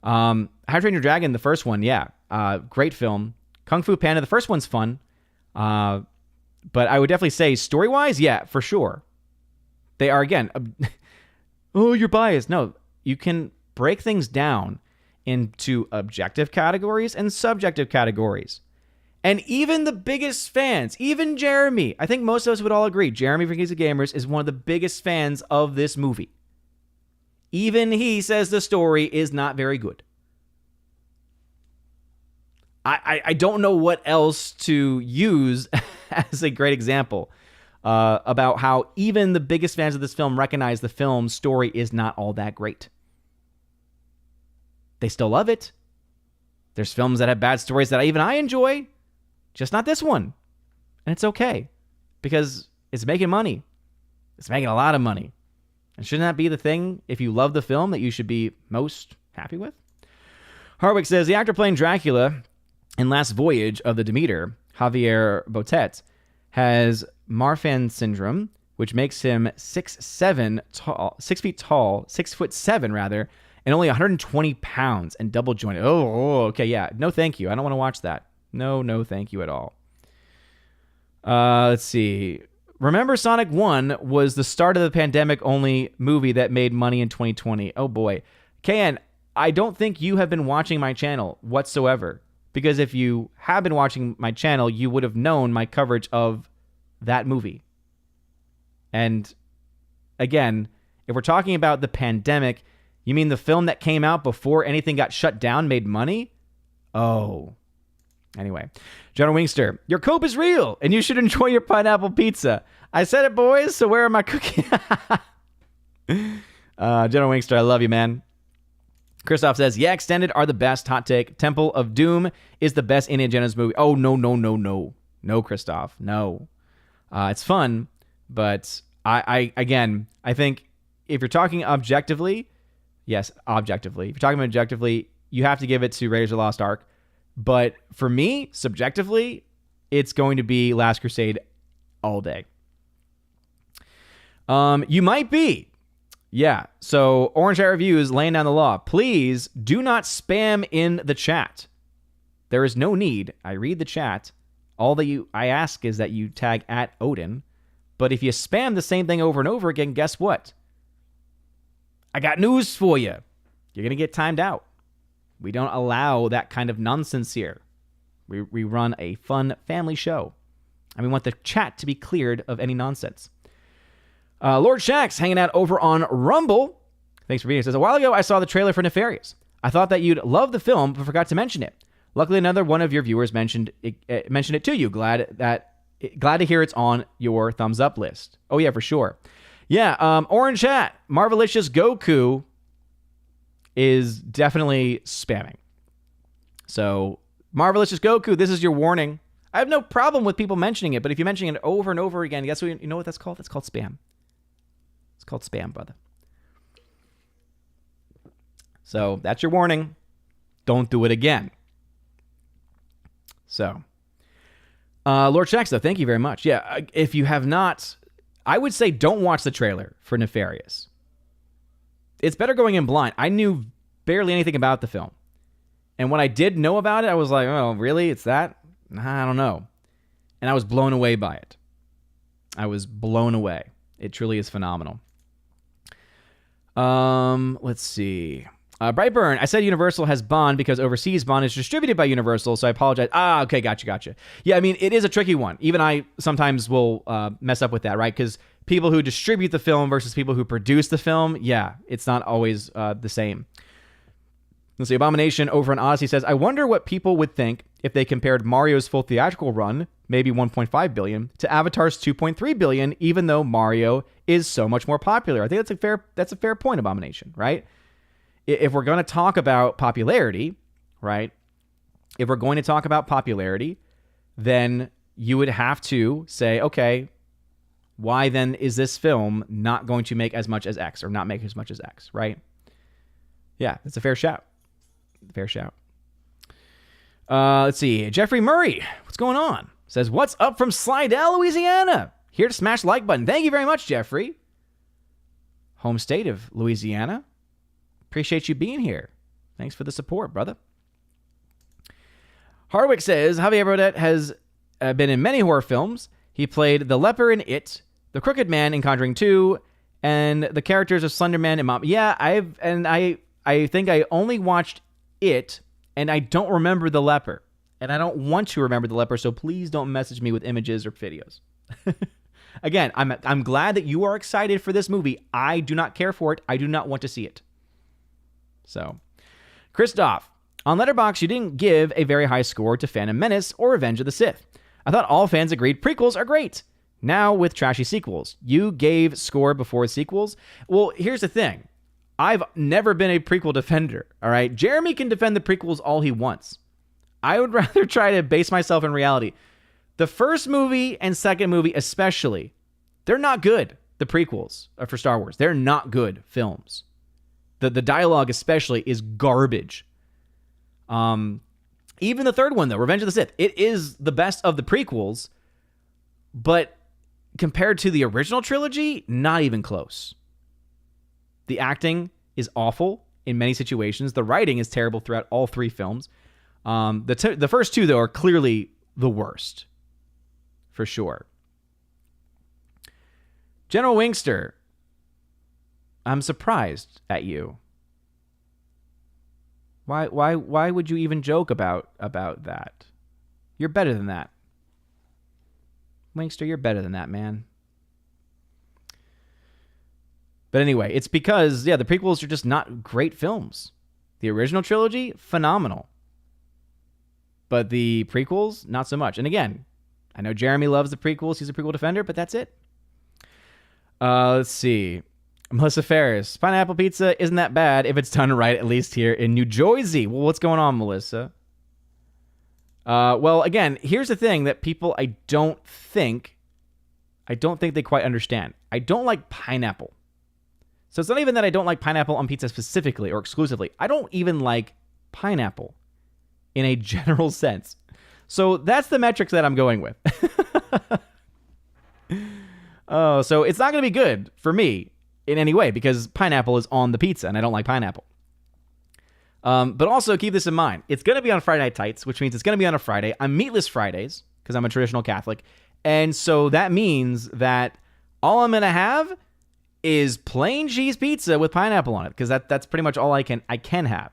Speaker 1: How to Train Your Dragon, the first one, yeah. Great film. Kung Fu Panda, the first one's fun. But I would definitely say story-wise, yeah, for sure. They are, again, oh, you're biased. No, you can break things down into objective categories and subjective categories. And even the biggest fans, even Jeremy, I think most of us would all agree, Jeremy from Geeks of Gamers is one of the biggest fans of this movie. Even he says the story is not very good. I don't know what else to use as a great example about how even the biggest fans of this film recognize the film's story is not all that great. They still love it. There's films that have bad stories that even I enjoy, just not this one. And it's okay because it's making money. It's making a lot of money. And shouldn't that be the thing, if you love the film, that you should be most happy with? Hardwick says, the actor playing Dracula in Last Voyage of the Demeter, Javier Botet, has Marfan syndrome, which makes him 6'7" tall, 6 feet tall, 6'7" rather, and only 120 pounds and double jointed. Oh, okay, yeah. No, thank you. I don't want to watch that. No, thank you at all. Let's see. Remember, Sonic 1 was the start of the pandemic-only movie that made money in 2020. Oh, boy. KN, I don't think you have been watching my channel whatsoever. because if you have been watching my channel, you would have known my coverage of that movie. And again, if we're talking about the pandemic, you mean the film that came out before anything got shut down made money? Oh. Anyway, General Wingster, your cope is real, and you should enjoy your pineapple pizza. I said it, boys, so where are my cookies? General Wingster, I love you, man. Christoph says, yeah, Extended are the best. Hot take. Temple of Doom is the best Indiana Jones movie. Oh, no. No, Christoph. No. It's fun, but I think if you're talking objectively, yes, objectively. If you're talking objectively, you have to give it to Raiders of the Lost Ark. But for me, subjectively, it's going to be Last Crusade all day. You might be. Yeah. So Orange Hat Reviews laying down the law. Please do not spam in the chat. There is no need. I read the chat. All that I ask is that you tag at Odin. But if you spam the same thing over and over again, guess what? I got news for you. You're going to get timed out. We don't allow that kind of nonsense here. We run a fun family show. And we want the chat to be cleared of any nonsense. Lord Shax hanging out over on Rumble. Thanks for being here. Says, a while ago, I saw the trailer for Nefarious. I thought that you'd love the film, but forgot to mention it. Luckily, another one of your viewers mentioned it to you. Glad to hear it's on your thumbs up list. Oh, yeah, for sure. Yeah, Orange Hat, Marvelicious Goku is definitely spamming. So, Marvelicious Goku, this is your warning. I have no problem with people mentioning it, but if you're mentioning it over and over again, guess what? You know what that's called? That's called spam. It's called spam, brother. So, that's your warning. Don't do it again. So, Lord Shax, though, thank you very much. Yeah, if you have not, I would say don't watch the trailer for Nefarious. It's better going in blind. I knew barely anything about the film. And when I did know about it, I was like, oh, really? It's that? I don't know. And I was blown away by it. I was blown away. It truly is phenomenal. Let's see. Brightburn, I said Universal has Bond because overseas Bond is distributed by Universal, so I apologize. Okay, gotcha. Yeah, I mean, it is a tricky one. Even I sometimes will mess up with that, right? Because people who distribute the film versus people who produce the film, yeah, it's not always the same. Let's see, Abomination over on Odyssey says, I wonder what people would think if they compared Mario's full theatrical run, maybe 1.5 billion, to Avatar's 2.3 billion, even though Mario is so much more popular. I think that's a fair point, Abomination, right? If we're going to talk about popularity, right? If we're going to talk about popularity, then you would have to say, okay, why then is this film not going to make as much as X or not make as much as X, right? Yeah, that's a fair shout. Fair shout. Let's see. Jeffrey Murray, what's going on? Says, what's up from Slidell, Louisiana? Here to smash the like button. Thank you very much, Jeffrey. Home state of Louisiana. Appreciate you being here. Thanks for the support, brother. Hardwick says, Javier Bardem has been in many horror films. He played the leper in It, the Crooked Man in Conjuring 2, and the characters of Slender Man and Mom. Yeah, I think I only watched It, and I don't remember the leper. And I don't want to remember the leper, so please don't message me with images or videos. Again, I'm glad that you are excited for this movie. I do not care for it. I do not want to see it. So, Christoph, on Letterboxd, you didn't give a very high score to Phantom Menace or Revenge of the Sith. I thought all fans agreed prequels are great. Now with trashy sequels. You gave score before sequels. Well, here's the thing. I've never been a prequel defender, all right? Jeremy can defend the prequels all he wants. I would rather try to base myself in reality. The first movie and second movie especially, they're not good, the prequels for Star Wars. They're not good films. The dialogue especially is garbage. Even the third one, though, Revenge of the Sith, it is the best of the prequels, but compared to the original trilogy, not even close. The acting is awful in many situations. The writing is terrible throughout all three films. The first two, though, are clearly the worst, for sure. General Wingster, I'm surprised at you. Why would you even joke about that? You're better than that. Winkster, you're better than that, man. But anyway, it's because, the prequels are just not great films. The original trilogy, phenomenal. But the prequels, not so much. And again, I know Jeremy loves the prequels. He's a prequel defender, but that's it. Let's see. Melissa Ferris, pineapple pizza isn't that bad if it's done right, at least here in New Jersey. Well, what's going on, Melissa? Well, again, here's the thing that people I don't think they quite understand. I don't like pineapple. So it's not even that I don't like pineapple on pizza specifically or exclusively. I don't even like pineapple in a general sense. So that's the metrics that I'm going with. Oh, so it's not going to be good for me in any way because pineapple is on the pizza and I don't like pineapple. But also keep this in mind. It's going to be on Friday Night Tights, which means it's going to be on a Friday. I'm meatless Fridays because I'm a traditional Catholic. And so that means that all I'm going to have is plain cheese pizza with pineapple on it because that's pretty much all I can have.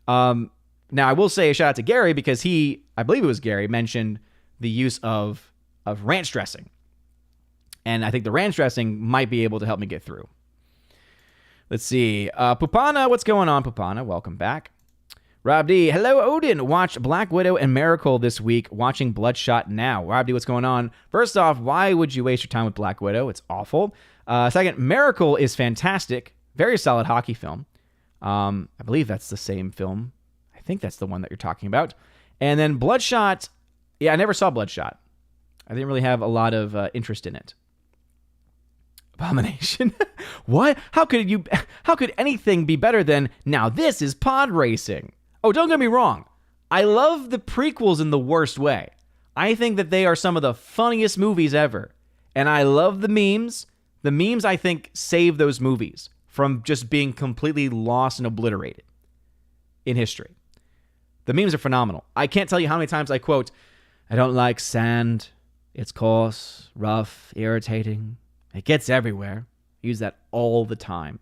Speaker 1: Now, I will say a shout out to Gary because I believe it was Gary, mentioned the use of ranch dressing. And I think the ranch dressing might be able to help me get through. Let's see. Pupana, what's going on, Pupana? Welcome back. Rob D, hello, Odin. Watch Black Widow and Miracle this week. Watching Bloodshot now. Rob D, what's going on? First off, why would you waste your time with Black Widow? It's awful. Second, Miracle is fantastic. Very solid hockey film. I believe that's the same film. I think that's the one that you're talking about. And then Bloodshot. Yeah, I never saw Bloodshot. I didn't really have a lot of interest in it. Abomination. What? How could anything be better than now this is pod racing? Oh, don't get me wrong. I love the prequels in the worst way. I think that they are some of the funniest movies ever. And I love the memes. The memes, I think, save those movies from just being completely lost and obliterated in history. The memes are phenomenal. I can't tell you how many times I quote, I don't like sand. It's coarse, rough, irritating. It gets everywhere. I use that all the time.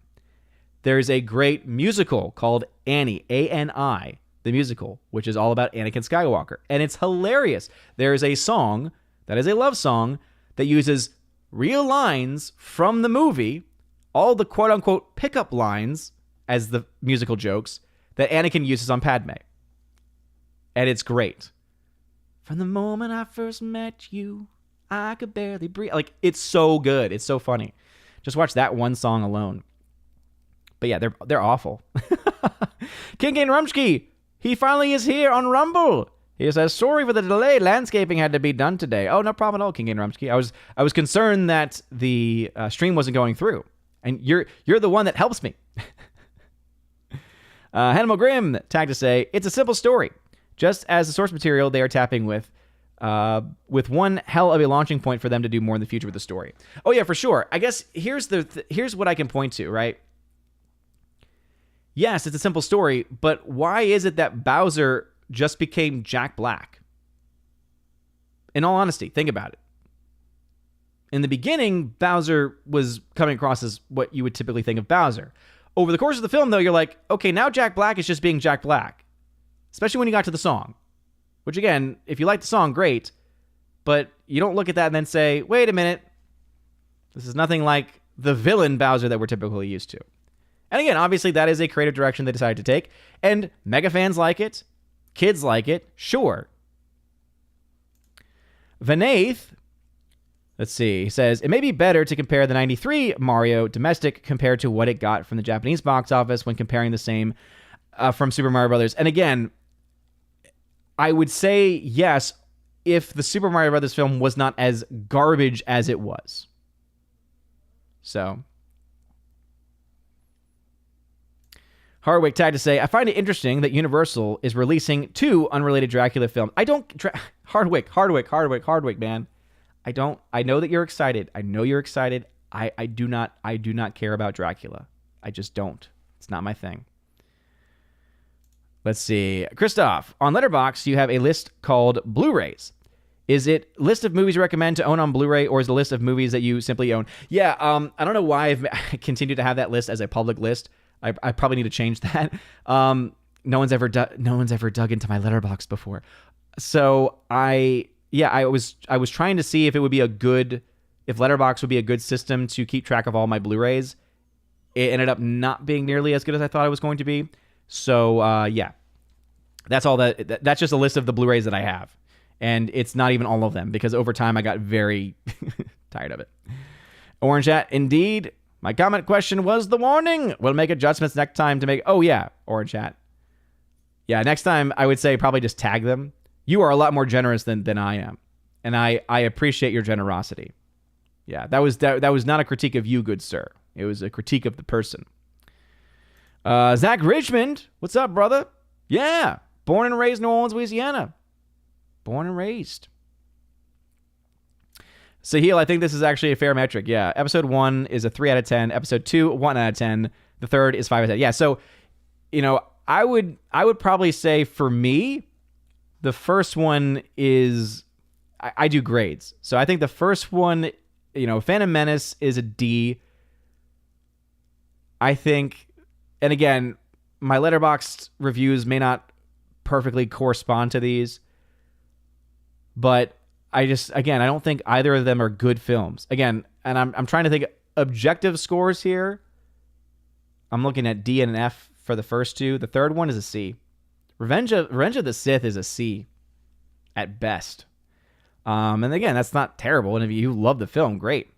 Speaker 1: There's a great musical called Annie, A-N-I, the musical, which is all about Anakin Skywalker. And it's hilarious. There's a song that is a love song that uses real lines from the movie, all the quote-unquote pickup lines as the musical jokes that Anakin uses on Padme. And it's great. From the moment I first met you, I could barely breathe. Like, it's so good. It's so funny. Just watch that one song alone. But yeah, they're awful. King Rumsky, he finally is here on Rumble. He says, sorry for the delay. Landscaping had to be done today. Oh, no problem at all, King Rumsky. I was concerned that the stream wasn't going through. And you're the one that helps me. Hannibal Grimm tagged to say, it's a simple story. Just as the source material they are tapping with one hell of a launching point for them to do more in the future with the story. Oh yeah, for sure. I guess here's what I can point to, right? Yes, it's a simple story, but why is it that Bowser just became Jack Black? In all honesty, think about it. In the beginning, Bowser was coming across as what you would typically think of Bowser. Over the course of the film, though, you're like, okay, now Jack Black is just being Jack Black. Especially when you got to the song. Which, again, if you like the song, great. But you don't look at that and then say, wait a minute. This is nothing like the villain Bowser that we're typically used to. And again, obviously, that is a creative direction they decided to take. And mega fans like it. Kids like it. Sure. Vanaith, let's see, he says, it may be better to compare the 93 Mario domestic compared to what it got from the Japanese box office when comparing the same from Super Mario Brothers. And again, I would say yes if the Super Mario Brothers film was not as garbage as it was. So, Hardwick tagged to say, I find it interesting that Universal is releasing 2 unrelated Dracula films. I don't... Hardwick, man. I know that you're excited. I know you're excited. I do not care about Dracula. I just don't. It's not my thing. Let's see. Christoph, on Letterboxd, you have a list called Blu-rays. Is it list of movies you recommend to own on Blu-ray, or is it a list of movies that you simply own? Yeah, I don't know why I've continued to have that list as a public list. I probably need to change that. no one's ever dug into my letterbox before. So I was trying to see if Letterboxd would be a good system to keep track of all my Blu-rays. It ended up not being nearly as good as I thought it was going to be. So that's all that's just a list of the Blu-rays that I have. And it's not even all of them, because over time I got very tired of it. Orange Hat, indeed. My comment question was the warning. We'll make adjustments next time to make... Oh, yeah, Orange Hat. Yeah, next time I would say probably just tag them. You are a lot more generous than I am. And I appreciate your generosity. Yeah, that was not a critique of you, good sir. It was a critique of the person. Zach Richmond, what's up, brother? Yeah, born and raised New Orleans, Louisiana. Born and raised. Sahil, I think this is actually a fair metric. Yeah, episode 1 is a 3 out of 10. Episode 2, 1 out of 10. The third is 5 out of 10. Yeah, so, I would probably say for me, the first one is, I do grades. So I think the first one, Phantom Menace is a D. I think, and again, my Letterboxd reviews may not perfectly correspond to these, but I don't think either of them are good films. Again, and I'm trying to think objective scores here. I'm looking at D and an F for the first two. The third one is a C. Revenge of the Sith is a C at best. And again, that's not terrible. And if you love the film, great.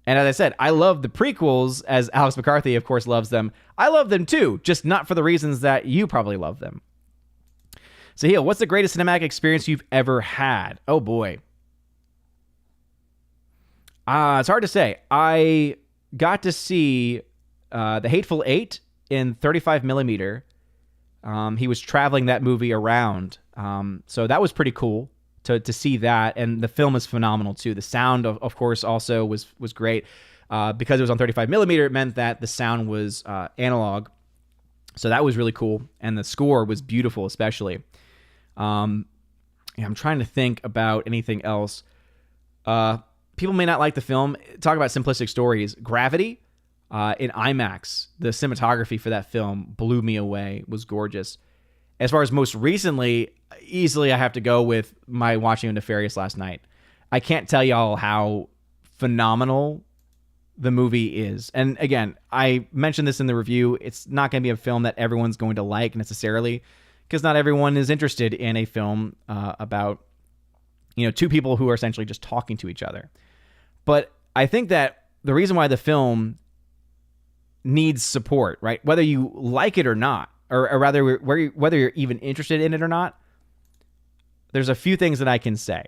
Speaker 1: And as I said, I love the prequels, as Alex McCarthy, of course, loves them. I love them too, just not for the reasons that you probably love them. So, what's the greatest cinematic experience you've ever had? Oh, boy. It's hard to say. I got to see The Hateful Eight in 35 millimeter. He was traveling that movie around. So that was pretty cool to see that. And the film is phenomenal, too. The sound, of course, also was great. Because it was on 35 millimeter, it meant that the sound was analog. So that was really cool. And the score was beautiful, especially. I'm trying to think about anything else. People may not like the film. Talk about simplistic stories. Gravity in IMAX. The cinematography for that film blew me away. It was gorgeous. As far as most recently, easily I have to go with my watching of Nefarious last night. I can't tell y'all how phenomenal the movie is. And again, I mentioned this in the review. It's not going to be a film that everyone's going to like necessarily, because not everyone is interested in a film about, two people who are essentially just talking to each other. But I think that the reason why the film needs support, right, whether you like it or not, or rather whether you're even interested in it or not, there's a few things that I can say.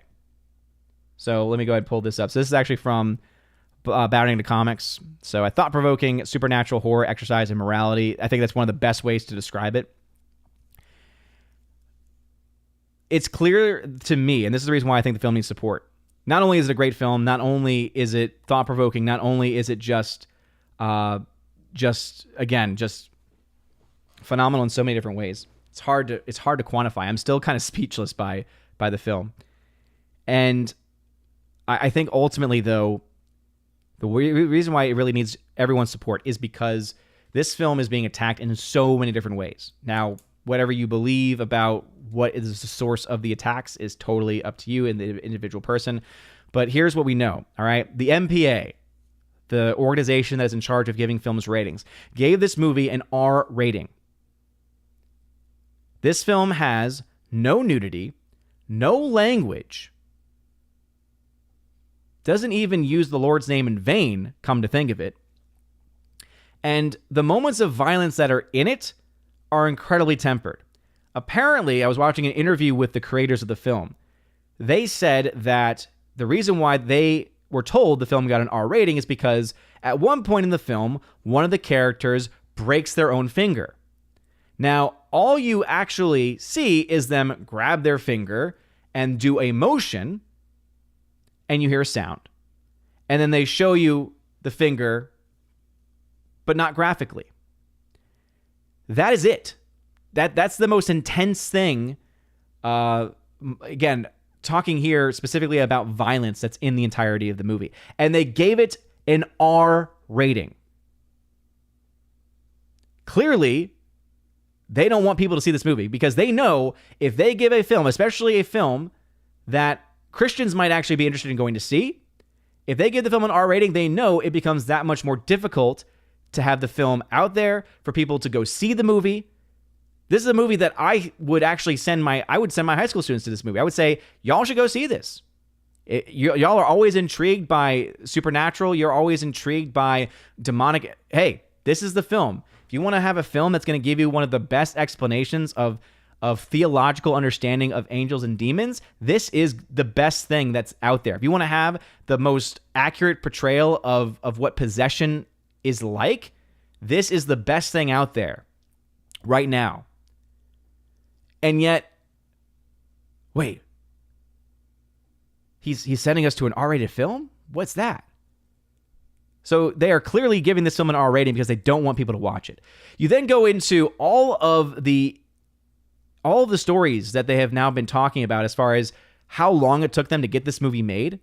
Speaker 1: So let me go ahead and pull this up. So this is actually from Bowing to Comics. So a thought-provoking supernatural horror exercise in morality. I think that's one of the best ways to describe it. It's clear to me, and this is the reason why I think the film needs support. Not only is it a great film, not only is it thought-provoking, not only is it just phenomenal in so many different ways. It's hard to quantify. I'm still kind of speechless by the film. And I think ultimately, though, the reason why it really needs everyone's support is because this film is being attacked in so many different ways. Now, whatever you believe about what is the source of the attacks is totally up to you and the individual person. But here's what we know, all right? The MPA, the organization that is in charge of giving films ratings, gave this movie an R rating. This film has no nudity, no language, doesn't even use the Lord's name in vain, come to think of it. And the moments of violence that are in it are incredibly tempered. Apparently, I was watching an interview with the creators of the film. They said that the reason why they were told the film got an R rating is because at one point in the film, one of the characters breaks their own finger. Now, all you actually see is them grab their finger and do a motion, and you hear a sound. And then they show you the finger, but not graphically. That is it. That's the most intense thing. Again, talking here specifically about violence that's in the entirety of the movie. And they gave it an R rating. Clearly, They don't want people to see this movie because they know if they give a film, especially a film that Christians might actually be interested in going to see, if they give the film an R rating, they know it becomes that much more difficult to have the film out there for people to go see the movie. This is a movie that I would actually send my high school students to this movie. I would say, y'all should go see this. Y'all are always intrigued by supernatural. You're always intrigued by demonic. Hey, this is the film. If you want to have a film that's going to give you one of the best explanations of theological understanding of angels and demons, this is the best thing that's out there. If you want to have the most accurate portrayal of what possession is like, this is the best thing out there right now. And yet, wait, he's sending us to an R-rated film? What's that? So they are clearly giving this film an R rating because they don't want people to watch it. You then go into all of the stories that they have now been talking about as far as how long it took them to get this movie made,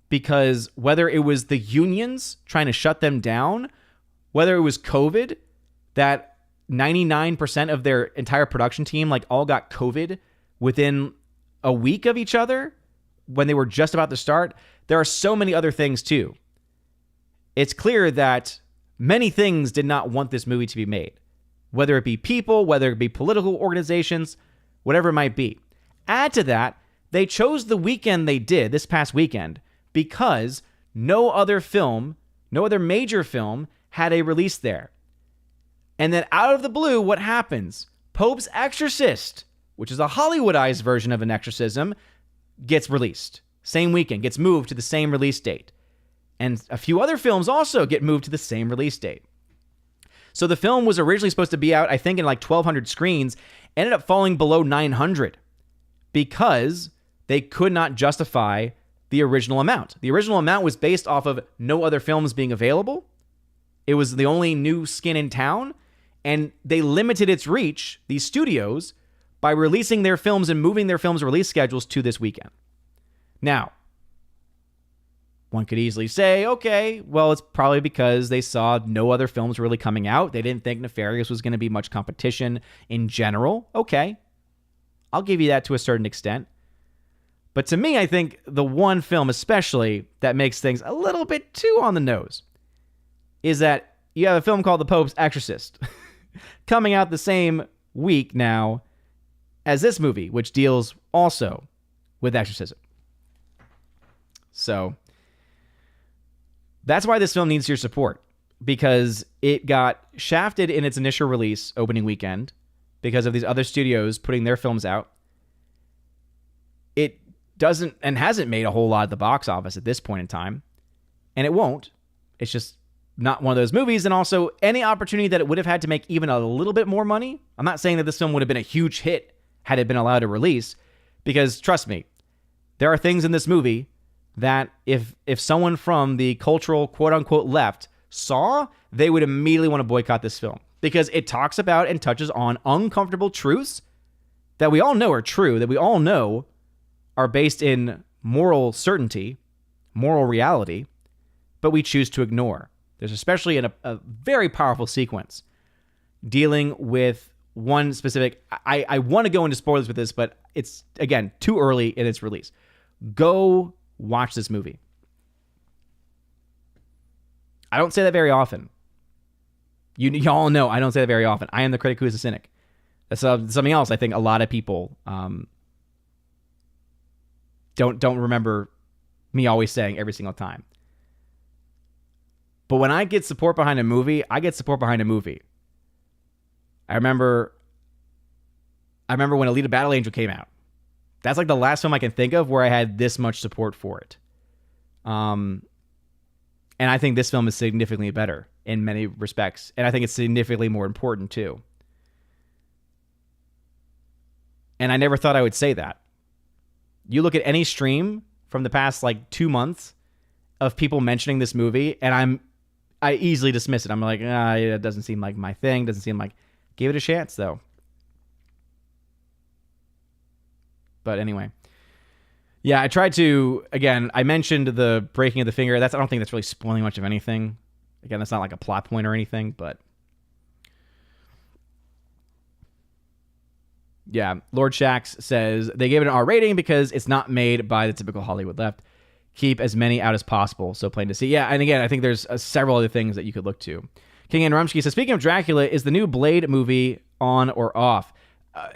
Speaker 1: because whether it was the unions trying to shut them down, whether it was COVID, that 99% of their entire production team all got COVID within a week of each other when they were just about to start. There are so many other things too. It's clear that many things did not want this movie to be made, whether it be people, whether it be political organizations, whatever it might be. Add to that, they chose the weekend they did, this past weekend, because no other major film had a release there. And then out of the blue, what happens? Pope's Exorcist, which is a Hollywoodized version of an exorcism, gets released. Same weekend, gets moved to the same release date. And a few other films also get moved to the same release date. So the film was originally supposed to be out, I think, in 1,200 screens, ended up falling below 900 because they could not justify the original amount. The original amount was based off of no other films being available. It was the only new skin in town, and they limited its reach, these studios, by releasing their films and moving their films' release schedules to this weekend. Now, one could easily say, okay, well, it's probably because they saw no other films really coming out. They didn't think Nefarious was going to be much competition in general. Okay, I'll give you that to a certain extent. But to me, I think the one film especially that makes things a little bit too on the nose is that you have a film called The Pope's Exorcist coming out the same week now as this movie, which deals also with exorcism. So that's why this film needs your support, because it got shafted in its initial release opening weekend because of these other studios putting their films out. It doesn't and hasn't made a whole lot at the box office at this point in time, and it won't. It's just not one of those movies. And also, any opportunity that it would have had to make even a little bit more money, I'm not saying that this film would have been a huge hit had it been allowed to release, because trust me, there are things in this movie that if someone from the cultural quote-unquote left saw, they would immediately want to boycott this film, because it talks about and touches on uncomfortable truths that we all know are true, that we all know are based in moral certainty, moral reality, but we choose to ignore. There's especially a very powerful sequence dealing with one specific... I want to go into spoilers with this, but it's, again, too early in its release. Go watch this movie. I don't say that very often. Y'all know I don't say that very often. I am the critic who is a cynic. That's something else I think a lot of people don't remember me always saying every single time. But when I get support behind a movie, I get support behind a movie. I remember when Alita Battle Angel came out. That's the last film I can think of where I had this much support for it. And I think this film is significantly better in many respects. And I think it's significantly more important too. And I never thought I would say that. You look at any stream from the past 2 months of people mentioning this movie, and I easily dismiss it. I'm like, it doesn't seem like my thing. Doesn't seem like... Give it a chance, though. But anyway. Yeah, I tried to... Again, I mentioned the breaking of the finger. I don't think that's really spoiling much of anything. Again, that's not like a plot point or anything, but... Yeah, Lord Shax says they gave it an R rating because it's not made by the typical Hollywood left. Keep as many out as possible, so plain to see. Yeah, and again, I think there's several other things that you could look to. King Ann Rumsky says, speaking of Dracula, is the new Blade movie on or off?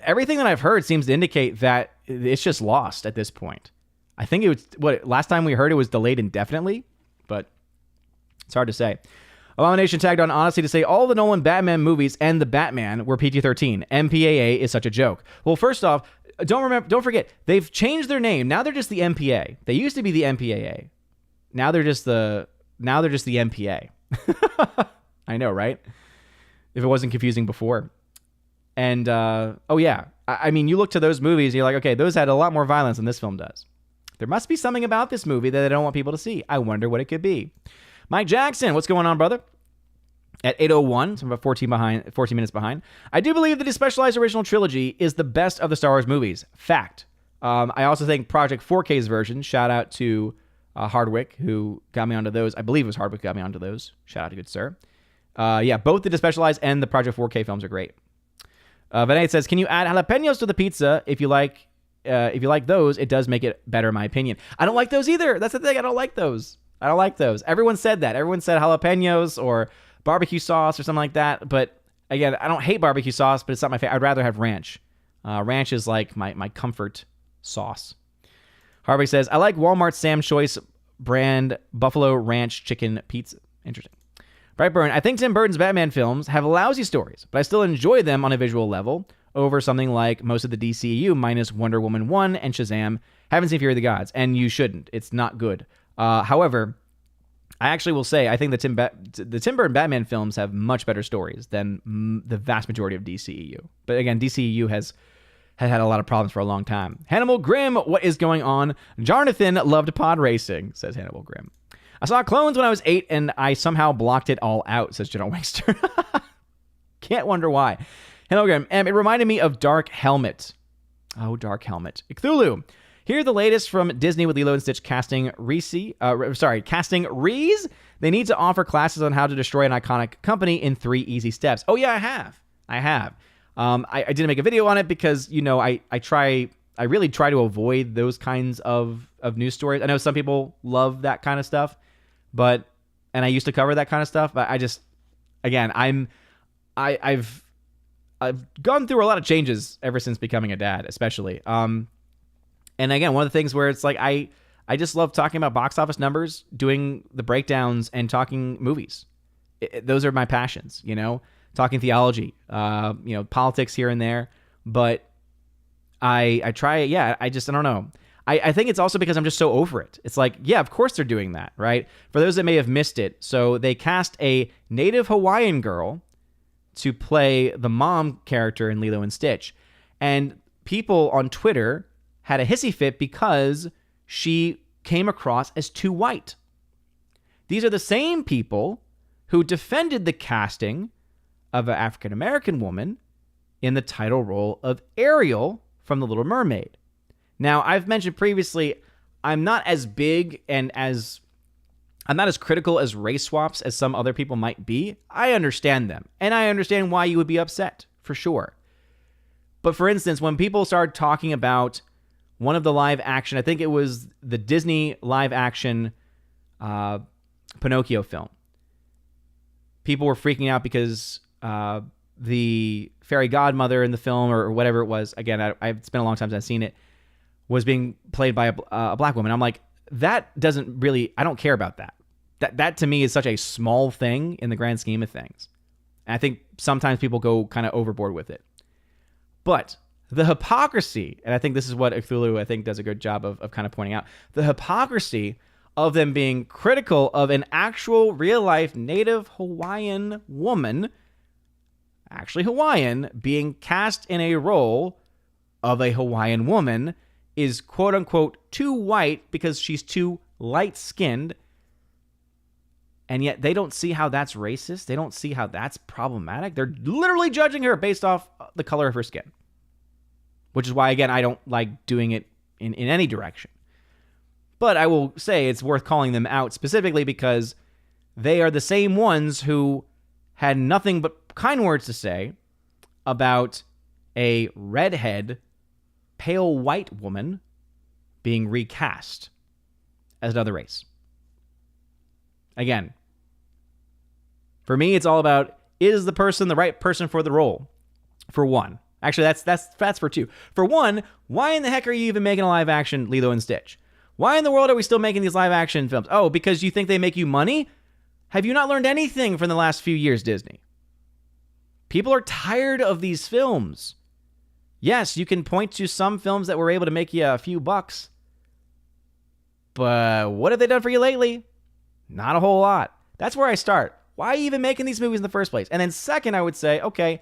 Speaker 1: Everything that I've heard seems to indicate that it's just lost at this point. I think it was, last time we heard it was delayed indefinitely, but it's hard to say. Abomination tagged on Odyssey to say all the Nolan Batman movies and the Batman were PG-13. MPAA is such a joke. Well, first off, don't forget, they've changed their name. Now they're just the MPA. They used to be the MPAA. Now they're just the MPA. I know, right? If it wasn't confusing before. And I mean, you look to those movies and you're like, okay, those had a lot more violence than this film does. There must be something about this movie that they don't want people to see. I wonder what it could be. Mike Jackson, what's going on, brother? At 8:01, so I'm about 14 minutes behind. I do believe that the Specialized Original Trilogy is the best of the Star Wars movies. Fact. I also think Project 4K's version, shout out to Hardwick, who got me onto those. I believe it was Hardwick who got me onto those. Shout out to good sir. Both the Despecialized and the Project 4K films are great. Vinay says, can you add jalapenos to the pizza? If you like those, it does make it better, in my opinion. I don't like those either. That's the thing. I don't like those. Everyone said that. Everyone said jalapenos or barbecue sauce or something like that. But again, I don't hate barbecue sauce, but it's not my favorite. I'd rather have ranch. Ranch is like my comfort sauce. Harvey says, I like Walmart's Sam Choice brand Buffalo Ranch chicken pizza. Interesting. Brightburn, I think Tim Burton's Batman films have lousy stories, but I still enjoy them on a visual level over something like most of the DCEU minus Wonder Woman 1 and Shazam. Haven't seen Fury of the Gods, and you shouldn't. It's not good. However, I actually will say I think the Tim Burton Batman films have much better stories than the vast majority of DCEU. But again, DCEU has had a lot of problems for a long time. Hannibal Grimm, what is going on? Jonathan loved pod racing, says Hannibal Grimm. I saw Clones when I was 8, and I somehow blocked it all out, says General Wankster. Can't wonder why. Hannibal Grimm, it reminded me of Dark Helmet. Oh, Dark Helmet. Cthulhu. Here the latest from Disney with Lilo and Stitch casting Reese. They need to offer classes on how to destroy an iconic company in 3 easy steps. Oh yeah, I have. I didn't make a video on it because, I really try to avoid those kinds of news stories. I know some people love that kind of stuff, and I used to cover that kind of stuff, but I've gone through a lot of changes ever since becoming a dad, especially. And again, one of the things where it's like I just love talking about box office numbers, doing the breakdowns, and talking movies. Those are my passions, talking theology, politics here and there. But I try, I don't know. I think it's also because I'm just so over it. It's like, yeah, of course they're doing that, right? For those that may have missed it, so they cast a native Hawaiian girl to play the mom character in Lilo and Stitch. And people on Twitter had a hissy fit because she came across as too white. These are the same people who defended the casting of an African-American woman in the title role of Ariel from The Little Mermaid. Now, I've mentioned previously, I'm not as big and I'm not as critical as race swaps as some other people might be. I understand them, and I understand why you would be upset, for sure. But for instance, when people started talking about one of the live action, I think it was the Disney live action Pinocchio film, people were freaking out because the fairy godmother in the film, or whatever it was, again, it's been a long time since I've seen it, was being played by a black woman. I'm like, that doesn't really, I don't care about that. That to me is such a small thing in the grand scheme of things. And I think sometimes people go kind of overboard with it. But the hypocrisy, and I think this is what Cthulhu, I think, does a good job of kind of pointing out, the hypocrisy of them being critical of an actual real-life native Hawaiian woman, actually Hawaiian, being cast in a role of a Hawaiian woman is quote-unquote too white because she's too light-skinned, and yet they don't see how that's racist. They don't see how that's problematic. They're literally judging her based off the color of her skin, which is why, again, I don't like doing it in any direction. But I will say it's worth calling them out specifically because they are the same ones who had nothing but kind words to say about a redhead, pale white woman being recast as another race. Again, for me, it's all about, is the person the right person for the role? For one. Actually, that's for two. For one, why in the heck are you even making a live action Lilo and Stitch? Why in the world are we still making these live action films? Oh, because you think they make you money? Have you not learned anything from the last few years, Disney? People are tired of these films. Yes, you can point to some films that were able to make you a few bucks. But what have they done for you lately? Not a whole lot. That's where I start. Why are you even making these movies in the first place? And then second, I would say, okay,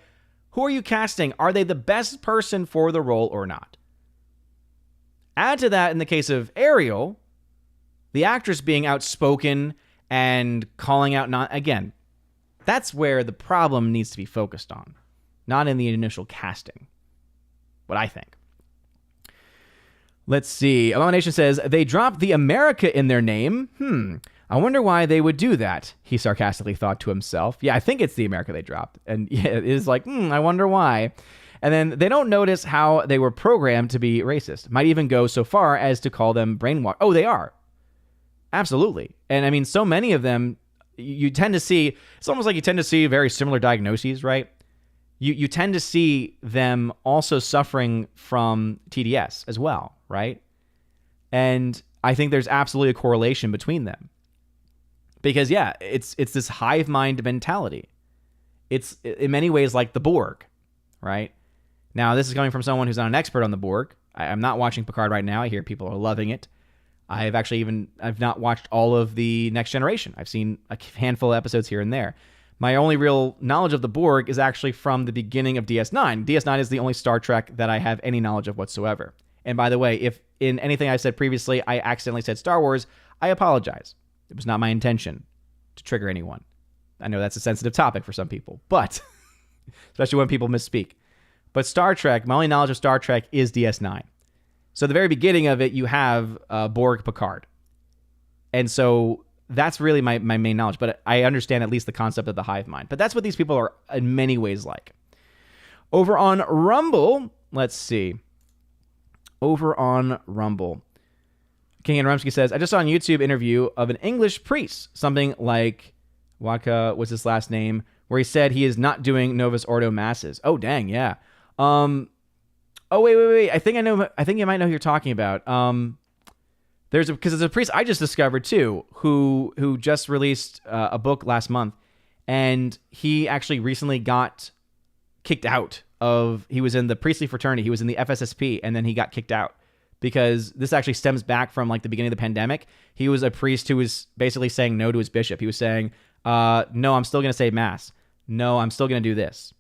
Speaker 1: who are you casting? Are they the best person for the role or not? Add to that, in the case of Ariel, the actress being outspoken and calling out again, that's where the problem needs to be focused on, not in the initial casting. What I think. Let's see. Abomination says, they dropped the America in their name. I wonder why they would do that, he sarcastically thought to himself. Yeah, I think it's the America they dropped. And yeah, it is like, I wonder why. And then they don't notice how they were programmed to be racist. Might even go so far as to call them brainwashed. Oh, they are. Absolutely. And I mean, so many of them, you tend to see, it's almost like you tend to see very similar diagnoses, right? You tend to see them also suffering from TDS as well, right? And I think there's absolutely a correlation between them. Because, yeah, it's this hive mind mentality. It's in many ways like the Borg, right? Now, this is coming from someone who's not an expert on the Borg. I'm not watching Picard right now. I hear people are loving it. I've not watched all of the Next Generation. I've seen a handful of episodes here and there. My only real knowledge of the Borg is actually from the beginning of DS9. DS9 is the only Star Trek that I have any knowledge of whatsoever. And by the way, if in anything I said previously, I accidentally said Star Wars, I apologize. It was not my intention to trigger anyone. I know that's a sensitive topic for some people, but especially when people misspeak. But Star Trek, my only knowledge of Star Trek is DS9. So at the very beginning of it, you have Borg Picard. And so that's really my main knowledge. But I understand at least the concept of the hive mind. But that's what these people are in many ways like. Over on Rumble, let's see. Over on Rumble. King and Rumsky says, I just saw a YouTube interview of an English priest, something like, Waka was his last name, where he said he is not doing Novus Ordo masses. Oh, dang, yeah. Oh, wait. I think you might know who you're talking about. Because there's a priest I just discovered, too, who just released a book last month, and he actually recently got kicked out of, he was in the priestly fraternity, he was in the FSSP, and then he got kicked out. Because this actually stems back from like the beginning of the pandemic. He was a priest who was basically saying no to his bishop. He was saying, no, I'm still going to say mass. No, I'm still going to do this.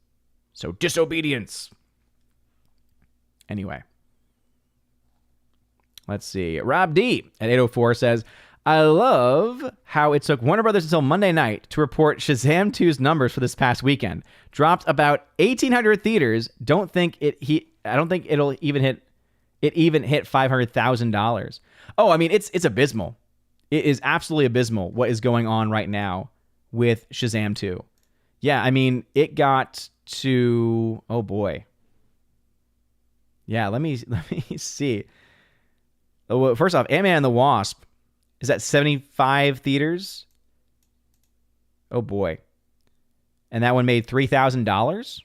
Speaker 1: So disobedience. Anyway. Let's see. Rob D at 804 says, I love how it took Warner Brothers until Monday night to report Shazam 2's numbers for this past weekend. Dropped about 1,800 theaters. I don't think it'll even hit. It even hit $500,000. Oh, I mean, it's abysmal. It is absolutely abysmal what is going on right now with Shazam 2. Yeah, I mean, it got to, oh boy. Yeah, let me see. Oh, well, first off, Ant-Man and the Wasp is at 75 theaters. Oh boy. And that one made $3,000.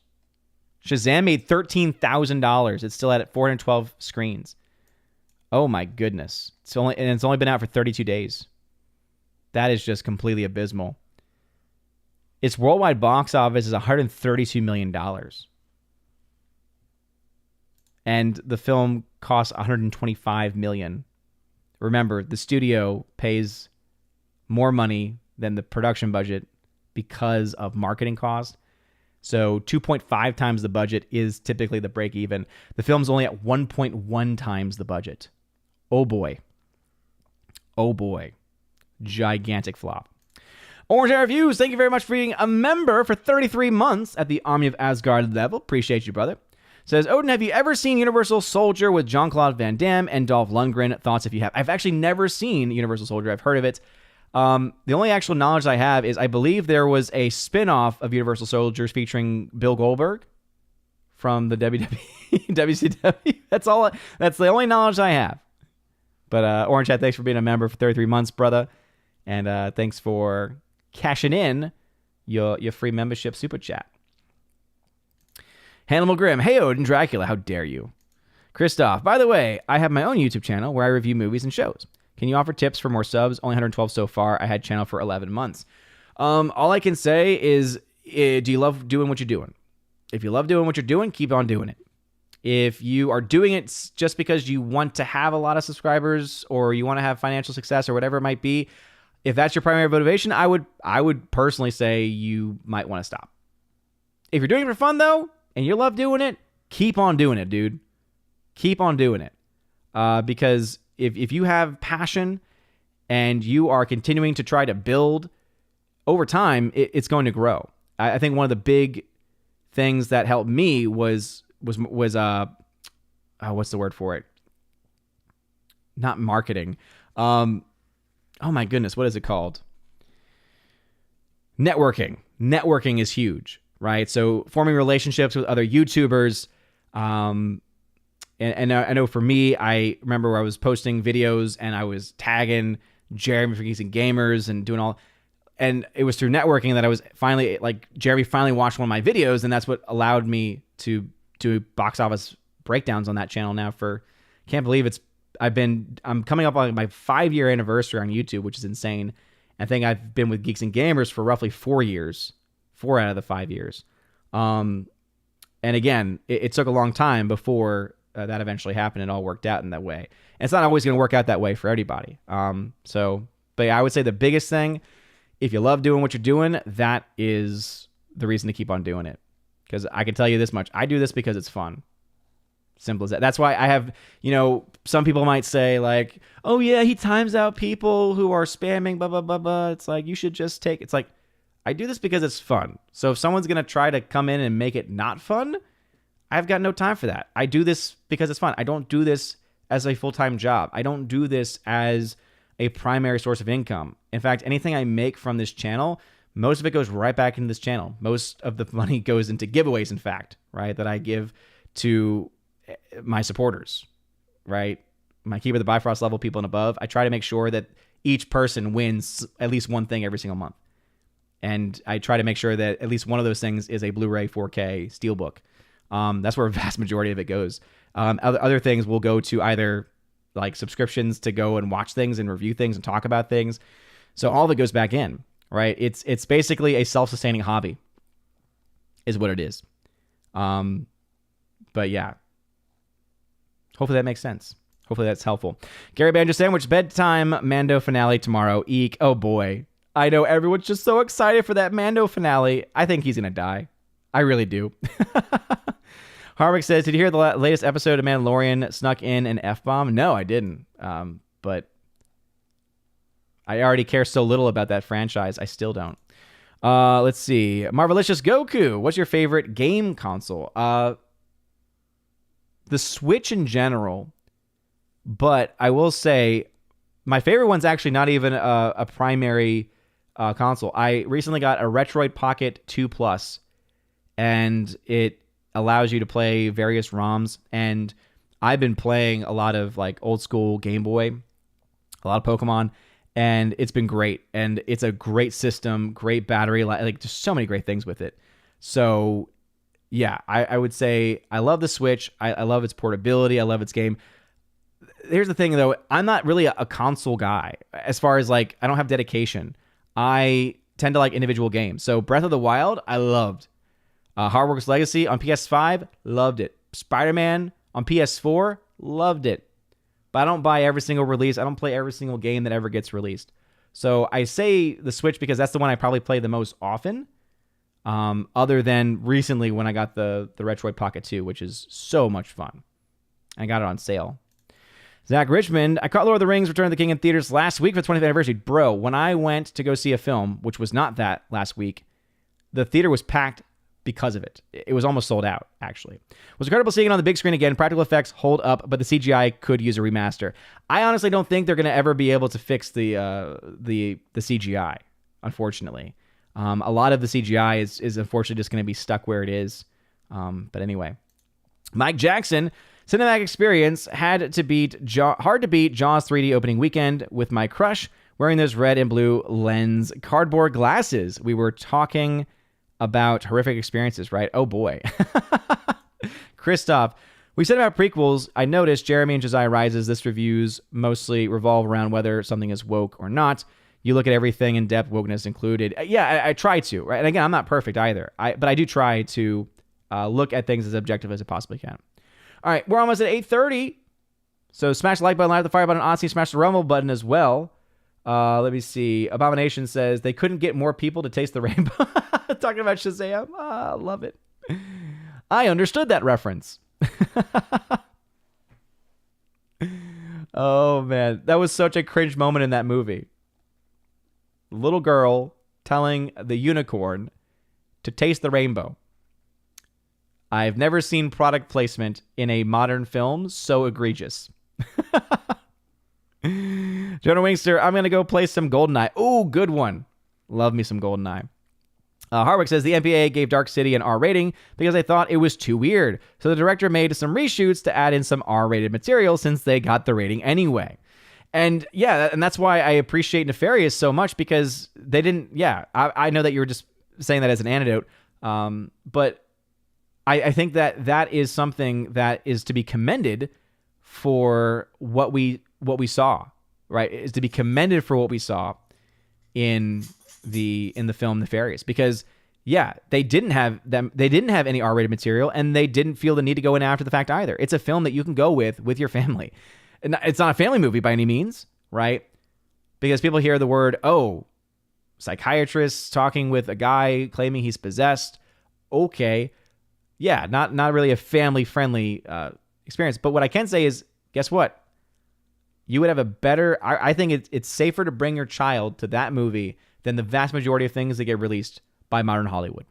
Speaker 1: Shazam made $13,000. It's still at 412 screens. Oh my goodness. It's only been out for 32 days. That is just completely abysmal. Its worldwide box office is $132 million. And the film costs $125 million. Remember, the studio pays more money than the production budget because of marketing costs. So 2.5 times the budget is typically the break even. The film's only at 1.1 times the budget. Oh boy. Oh boy. Gigantic flop. Orange Reviews, thank you very much for being a member for 33 months at the Army of Asgard level. Appreciate you, brother. Says, Odin, have you ever seen Universal Soldier with Jean-Claude Van Damme and Dolph Lundgren? Thoughts if you have. I've actually never seen Universal Soldier. I've heard of it. The only actual knowledge I have is I believe there was a spin-off of Universal Soldiers featuring Bill Goldberg from the WCW. That's the only knowledge I have. But Orange Hat, thanks for being a member for 33 months, brother. And thanks for cashing in your free membership super chat. Hannibal Grimm, hey Odin Dracula, how dare you? Christoph, by the way, I have my own YouTube channel where I review movies and shows. Can you offer tips for more subs? Only 112 so far. I had channel for 11 months. All I can say is, do you love doing what you're doing? If you love doing what you're doing, keep on doing it. If you are doing it just because you want to have a lot of subscribers or you want to have financial success or whatever it might be, if that's your primary motivation, I would personally say you might want to stop. If you're doing it for fun, though, and you love doing it, keep on doing it, dude. Keep on doing it. Because if you have passion and you are continuing to try to build, over time, it's going to grow. I think one of the big things that helped me was what's the word for it? Not marketing. Oh my goodness, what is it called? Networking. Networking is huge, right? So forming relationships with other YouTubers. And I know for me, I remember where I was posting videos and I was tagging Jeremy for Geeks and Gamers and doing all. And it was through networking that I was finally, like, Jeremy finally watched one of my videos, and that's what allowed me to do box office breakdowns on that channel now for, can't believe I'm coming up on my 5-year anniversary on YouTube, which is insane. I think I've been with Geeks and Gamers for roughly 4 years, 4 out of the 5 years. And again, it took a long time before that eventually happened and all worked out in that way. And it's not always going to work out that way for everybody. But yeah, I would say the biggest thing, if you love doing what you're doing, that is the reason to keep on doing it. Because I can tell you this much. I do this because it's fun. Simple as that. That's why I have, some people might say like, oh yeah, he times out people who are spamming, blah, blah, blah, blah. It's like, you should just take, it's like, I do this because it's fun. So if someone's going to try to come in and make it not fun, I've got no time for that. I do this because it's fun. I don't do this as a full-time job. I don't do this as a primary source of income. In fact, anything I make from this channel, most of it goes right back into this channel. Most of the money goes into giveaways, in fact, right, that I give to my supporters, right? My Keeper the Bifrost level people and above. I try to make sure that each person wins at least one thing every single month. And I try to make sure that at least one of those things is a Blu-ray 4K Steelbook. That's where a vast majority of it goes. Other things will go to either like subscriptions to go and watch things and review things and talk about things. So all of it goes back in, right? It's basically a self-sustaining hobby is what it is. But yeah, hopefully that makes sense. Hopefully that's helpful. Gary Banjo Sandwich, bedtime Mando finale tomorrow. Eek. Oh boy. I know everyone's just so excited for that Mando finale. I think he's going to die. I really do. Harwick says, did you hear the latest episode of Mandalorian snuck in an F-bomb? No, I didn't. But I already care so little about that franchise. I still don't. Let's see. Marvelicious Goku, what's your favorite game console? The Switch in general, but I will say my favorite one's actually not even a primary console. I recently got a Retroid Pocket 2 Plus, and it allows you to play various ROMs, and I've been playing a lot of like old school Game Boy, a lot of Pokemon, and it's been great. And it's a great system, great battery, like just so many great things with it. So yeah, I would say I love the Switch. I love its portability. I love its game. Here's the thing though, I'm not really a console guy as far as like, I don't have dedication. I tend to like individual games. So Breath of the Wild, I loved. Hogwarts Legacy on PS5, loved it. Spider-Man on PS4, loved it. But I don't buy every single release. I don't play every single game that ever gets released. So I say the Switch because that's the one I probably play the most often. Other than recently when I got the Retroid Pocket 2, which is so much fun. I got it on sale. Zach Richmond, I caught Lord of the Rings Return of the King in theaters last week for the 20th anniversary. Bro, when I went to go see a film, which was not that last week, the theater was packed because of it. It was almost sold out, actually. It was incredible seeing it on the big screen again. Practical effects hold up, but the CGI could use a remaster. I honestly don't think they're going to ever be able to fix the CGI, unfortunately. A lot of the CGI is unfortunately just going to be stuck where it is. But anyway, Mike Jackson, cinematic experience hard to beat Jaws 3D opening weekend with my crush wearing those red and blue lens cardboard glasses. We were talking about horrific experiences, right? Oh boy. Christoph, we said about prequels, I noticed Jeremy and Josiah Rises, this reviews mostly revolve around whether something is woke or not. You look at everything in depth, wokeness included. Yeah, I try to, right? And again, I'm not perfect either. But I do try to look at things as objective as I possibly can. All right, we're almost at 8:30. So smash the like button, light the fire button, honestly, smash the rumble button as well. Let me see. Abomination says they couldn't get more people to taste the rainbow. Talking about Shazam. Love it. I understood that reference. Oh, man. That was such a cringe moment in that movie. Little girl telling the unicorn to taste the rainbow. I've never seen product placement in a modern film so egregious. Jonah Wingster, I'm going to go play some GoldenEye. Oh, good one. Love me some GoldenEye. Harwick says the MPAA gave Dark City an R rating because they thought it was too weird. So the director made some reshoots to add in some R-rated material since they got the rating anyway. And yeah, and that's why I appreciate Nefarious so much, because they didn't, I know that you were just saying that as an anecdote, but I think that is something that is to be commended for what we saw, right? Is to be commended for what we saw in the film Nefarious, because they didn't have any R-rated material, and they didn't feel the need to go in after the fact either. It's a film that you can go with your family. And it's not a family movie by any means, right? Because people hear the word, psychiatrist talking with a guy claiming he's possessed. Okay. Yeah, not really a family-friendly experience. But what I can say is, guess what? You would have a better... I think it's safer to bring your child to that movie than the vast majority of things that get released by modern Hollywood.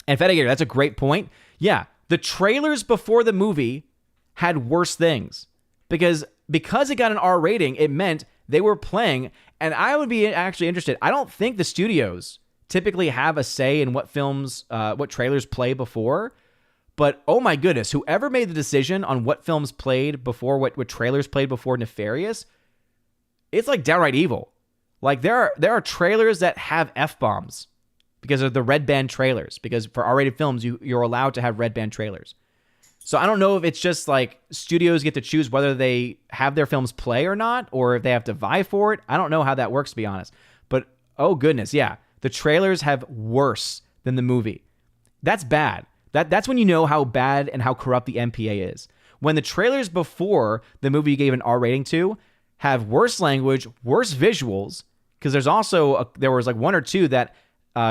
Speaker 1: And Fedigator, that's a great point. Yeah, the trailers before the movie had worse things. Because it got an R rating, it meant they were playing... And I would be actually interested. I don't think the studios typically have a say in what films, what trailers play before. But oh my goodness, whoever made the decision on what films played before, what trailers played before Nefarious, it's like downright evil. Like there are trailers that have F-bombs because of the red band trailers. Because for R-rated films, you're allowed to have red band trailers. So I don't know if it's just like studios get to choose whether they have their films play or not, or if they have to vie for it. I don't know how that works, to be honest. But oh goodness, yeah. The trailers have worse than the movie. That's bad. That's when you know how bad and how corrupt the MPA is. When the trailers before the movie you gave an R rating to have worse language, worse visuals, because there was like one or two that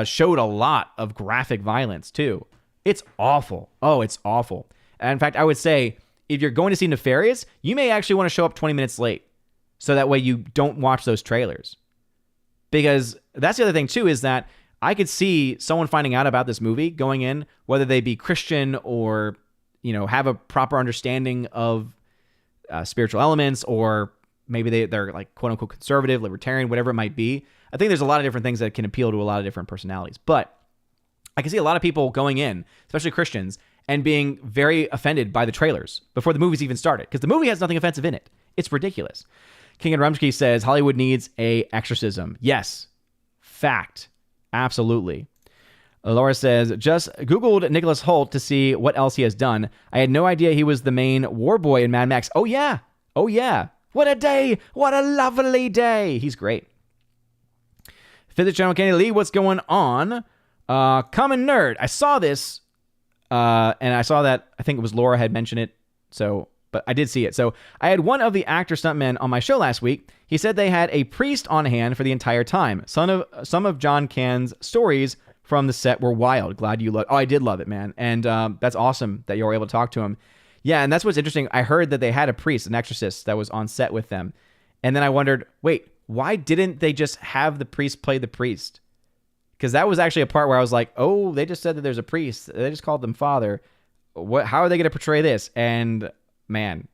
Speaker 1: showed a lot of graphic violence too. It's awful. Oh, it's awful. And in fact, I would say if you're going to see Nefarious, you may actually want to show up 20 minutes late, so that way you don't watch those trailers. Because that's the other thing too, is that I could see someone finding out about this movie going in, whether they be Christian or, have a proper understanding of spiritual elements, or maybe they're like quote unquote conservative, libertarian, whatever it might be. I think there's a lot of different things that can appeal to a lot of different personalities. But I can see a lot of people going in, especially Christians, and being very offended by the trailers before the movie's even started, because the movie has nothing offensive in it. It's ridiculous. King and Rumsky says Hollywood needs a exorcism. Yes. Fact. Absolutely. Laura says, just Googled Nicholas Hoult to see what else he has done. I had no idea he was the main war boy in Mad Max. Oh, yeah. Oh, yeah. What a day. What a lovely day. He's great. Physics General Kenny Lee, what's going on? Common Nerd. I saw this, and I saw that, I think it was Laura had mentioned it, but I did see it. So I had one of the actor stuntmen on my show last week. He said they had a priest on hand for the entire time. Some of John Can's stories from the set were wild. Glad you loved. Oh, I did love it, man. And that's awesome that you were able to talk to him. Yeah, and that's what's interesting. I heard that they had a priest, an exorcist, that was on set with them. And then I wondered, wait, why didn't they just have the priest play the priest? Because that was actually a part where I was like, oh, they just said that there's a priest. They just called them father. How are they going to portray this? And man,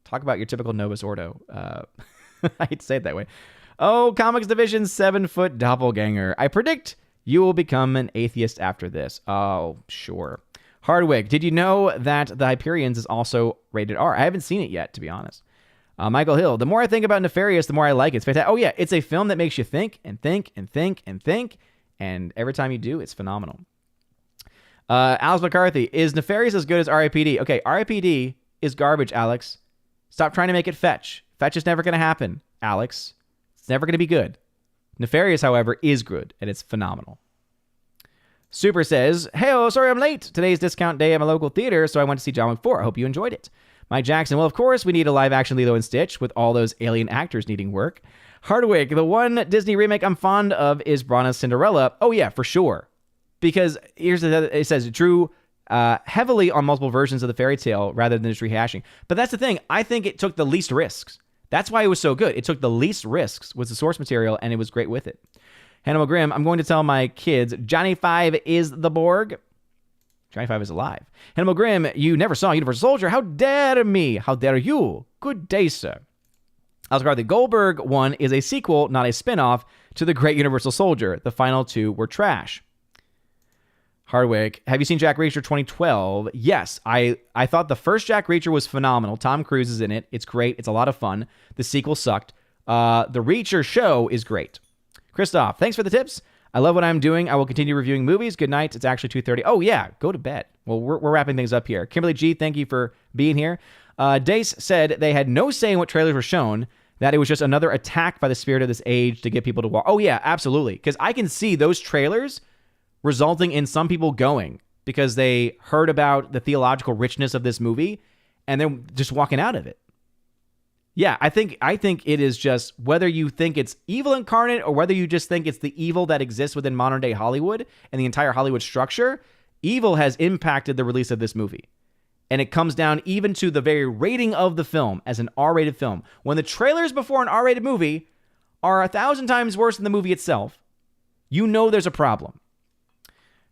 Speaker 1: talk about your typical Novus Ordo. I hate to say it that way. Oh, Comics Division 7-foot doppelganger. I predict you will become an atheist after this. Oh, sure. Hardwick, did you know that The Hyperions is also rated R? I haven't seen it yet, to be honest. Michael Hill, the more I think about Nefarious, the more I like it. It's fantastic. Oh, yeah, it's a film that makes you think and think and think and think. And every time you do, it's phenomenal. Alex McCarthy, is Nefarious as good as R.I.P.D.? Okay, R.I.P.D. is garbage, Alex. Stop trying to make it fetch. Fetch is never going to happen, Alex. It's never going to be good. Nefarious, however, is good, and it's phenomenal. Super says, hey, sorry I'm late. Today's discount day at my local theater, so I went to see John Wick 4. I hope you enjoyed it. Mike Jackson, well, of course, we need a live-action Lilo and Stitch with all those alien actors needing work. Hardwick, the one Disney remake I'm fond of is Branagh Cinderella. Oh, yeah, for sure. Because it says, it drew heavily on multiple versions of the fairy tale rather than just rehashing. But that's the thing. I think it took the least risks. That's why it was so good. It took the least risks with the source material, and it was great with it. Hannibal Grimm, I'm going to tell my kids, Johnny Five is the Borg. Johnny Five is alive. Hannibal Grimm, you never saw Universal Soldier. How dare me? How dare you? Good day, sir. Oscar, the Goldberg one is a sequel, not a spin-off, to The Great Universal Soldier. The final two were trash. Hardwick, have you seen Jack Reacher 2012? Yes, I thought the first Jack Reacher was phenomenal. Tom Cruise is in it. It's great. It's a lot of fun. The sequel sucked. The Reacher show is great. Christoph, thanks for the tips. I love what I'm doing. I will continue reviewing movies. Good night. It's actually 2:30. Oh, yeah. Go to bed. Well, we're wrapping things up here. Kimberly G, thank you for being here. Dace said they had no say in what trailers were shown, that it was just another attack by the spirit of this age to get people to walk. Oh, yeah, absolutely. Because I can see those trailers resulting in some people going because they heard about the theological richness of this movie and then just walking out of it. Yeah, I think it is just whether you think it's evil incarnate or whether you just think it's the evil that exists within modern day Hollywood and the entire Hollywood structure, evil has impacted the release of this movie. And it comes down even to the very rating of the film as an R-rated film. When the trailers before an R-rated movie are 1,000 times worse than the movie itself, you know there's a problem.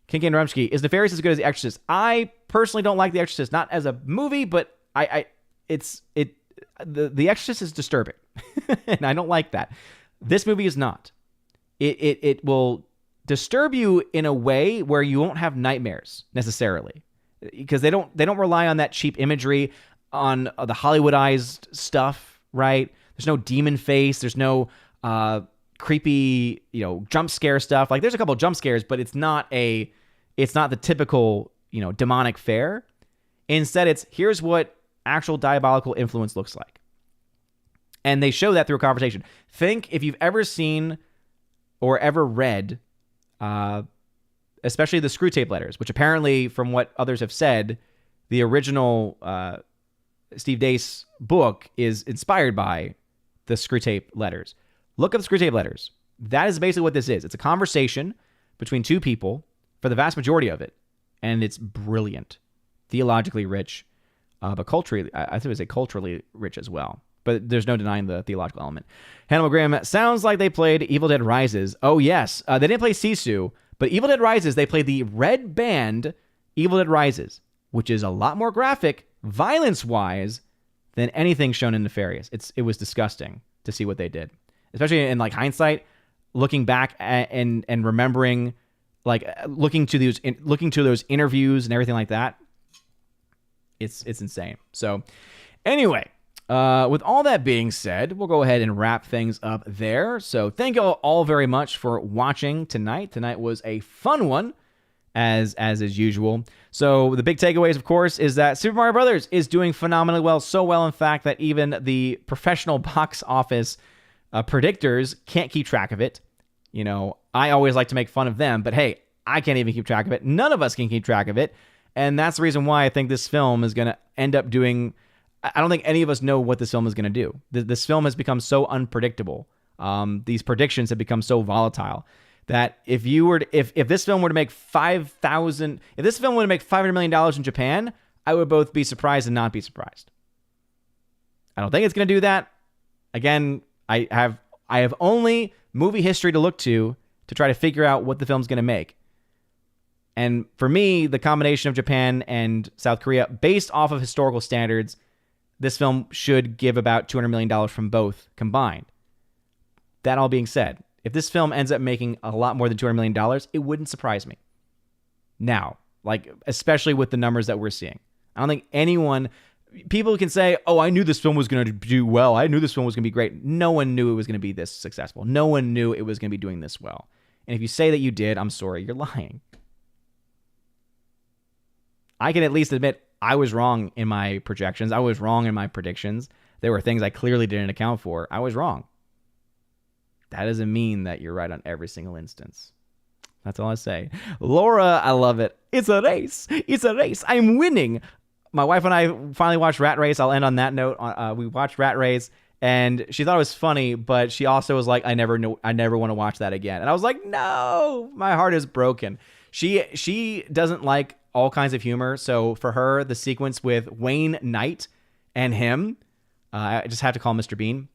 Speaker 1: Kinky and Rumsky, is Nefarious as good as The Exorcist? I personally don't like The Exorcist, not as a movie, but The Exorcist is disturbing, and I don't like that. This movie is not. It will disturb you in a way where you won't have nightmares necessarily, because they don't rely on that cheap imagery, on the Hollywoodized stuff, right? There's no demon face. There's no creepy, jump scare stuff. Like there's a couple of jump scares, but it's not the typical, demonic fare. Instead, it's here's what actual diabolical influence looks like. And they show that through a conversation. Think if you've ever seen or ever read, especially the Screw Tape Letters, which apparently, from what others have said, the original Steve Dace book is inspired by the Screw Tape Letters. Look up the Screw Tape Letters. That is basically what this is. It's a conversation between two people for the vast majority of it. And it's brilliant, theologically rich. But culturally, I think it was culturally rich as well. But there's no denying the theological element. Hannibal Graham, sounds like they played Evil Dead Rises. Oh, yes. They didn't play Sisu, but Evil Dead Rises, they played the red band Evil Dead Rises, which is a lot more graphic, violence-wise, than anything shown in Nefarious. It was disgusting to see what they did. Especially in hindsight, looking back and remembering, looking to those interviews and everything like that. It's insane. So anyway, with all that being said, we'll go ahead and wrap things up there. So thank you all very much for watching tonight. Tonight was a fun one, as is usual. So the big takeaways, of course, is that Super Mario Brothers is doing phenomenally well. So well, in fact, that even the professional box office predictors can't keep track of it. I always like to make fun of them, but hey, I can't even keep track of it. None of us can keep track of it. And that's the reason why I think this film is going to end up doing... I don't think any of us know what this film is going to do. This film has become so unpredictable. These predictions have become so volatile that if this film were to make $500 million in Japan, I would both be surprised and not be surprised. I don't think it's going to do that. Again, I have only movie history to look to try to figure out what the film's going to make. And for me, the combination of Japan and South Korea, based off of historical standards, this film should give about $200 million from both combined. That all being said, if this film ends up making a lot more than $200 million, it wouldn't surprise me. Now, Like, especially with the numbers that we're seeing. I don't think people can say, oh, I knew this film was going to do well. I knew this film was going to be great. No one knew it was going to be this successful. No one knew it was going to be doing this well. And if you say that you did, I'm sorry, you're lying. I can at least admit I was wrong in my projections. I was wrong in my predictions. There were things I clearly didn't account for. I was wrong. That doesn't mean that you're right on every single instance. That's all I say. Laura, I love it. It's a race. It's a race. I'm winning. My wife and I finally watched Rat Race. I'll end on that note. We watched Rat Race, and she thought it was funny, but she also was like, I never want to watch that again. And I was like, no, my heart is broken. She doesn't like all kinds of humor. So for her, the sequence with Wayne Knight and him, I just have to call him Mr. Bean,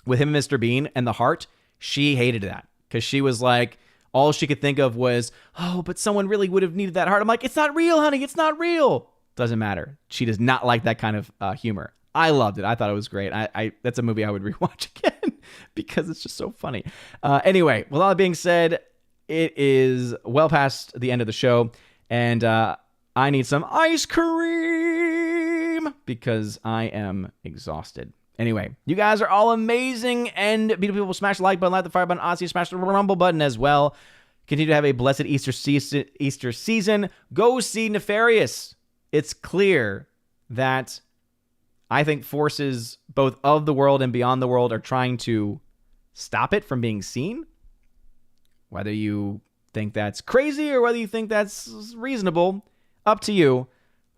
Speaker 1: with him and Mr. Bean and the heart, she hated that because she was like, all she could think of was, oh, but someone really would have needed that heart. I'm like, it's not real, honey. It's not real. Doesn't matter. She does not like that kind of humor. I loved it. I thought it was great. That's a movie I would rewatch again because it's just so funny. Anyway, with all that being said, it is well past the end of the show, and I need some ice cream because I am exhausted. Anyway, you guys are all amazing, and beautiful people. Smash the like button, like the fire button, Aussie, smash the rumble button as well. Continue to have a blessed Easter season. Go see Nefarious. It's clear that I think forces both of the world and beyond the world are trying to stop it from being seen. Whether you think that's crazy or whether you think that's reasonable, up to you.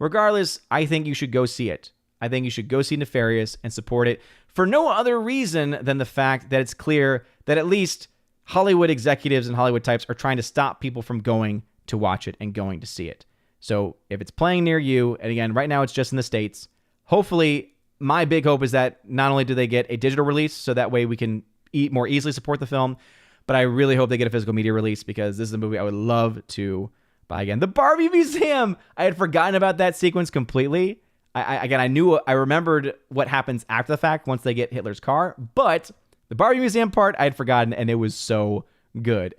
Speaker 1: Regardless, I think you should go see it. I think you should go see Nefarious and support it for no other reason than the fact that it's clear that at least Hollywood executives and Hollywood types are trying to stop people from going to watch it and going to see it. So if it's playing near you, and again, right now it's just in the States, hopefully my big hope is that not only do they get a digital release so that way we can more easily support the film, but I really hope they get a physical media release because this is a movie I would love to buy again. The Barbie Museum! I had forgotten about that sequence completely. I remembered what happens after the fact once they get Hitler's car, but the Barbie Museum part I had forgotten, and it was so good.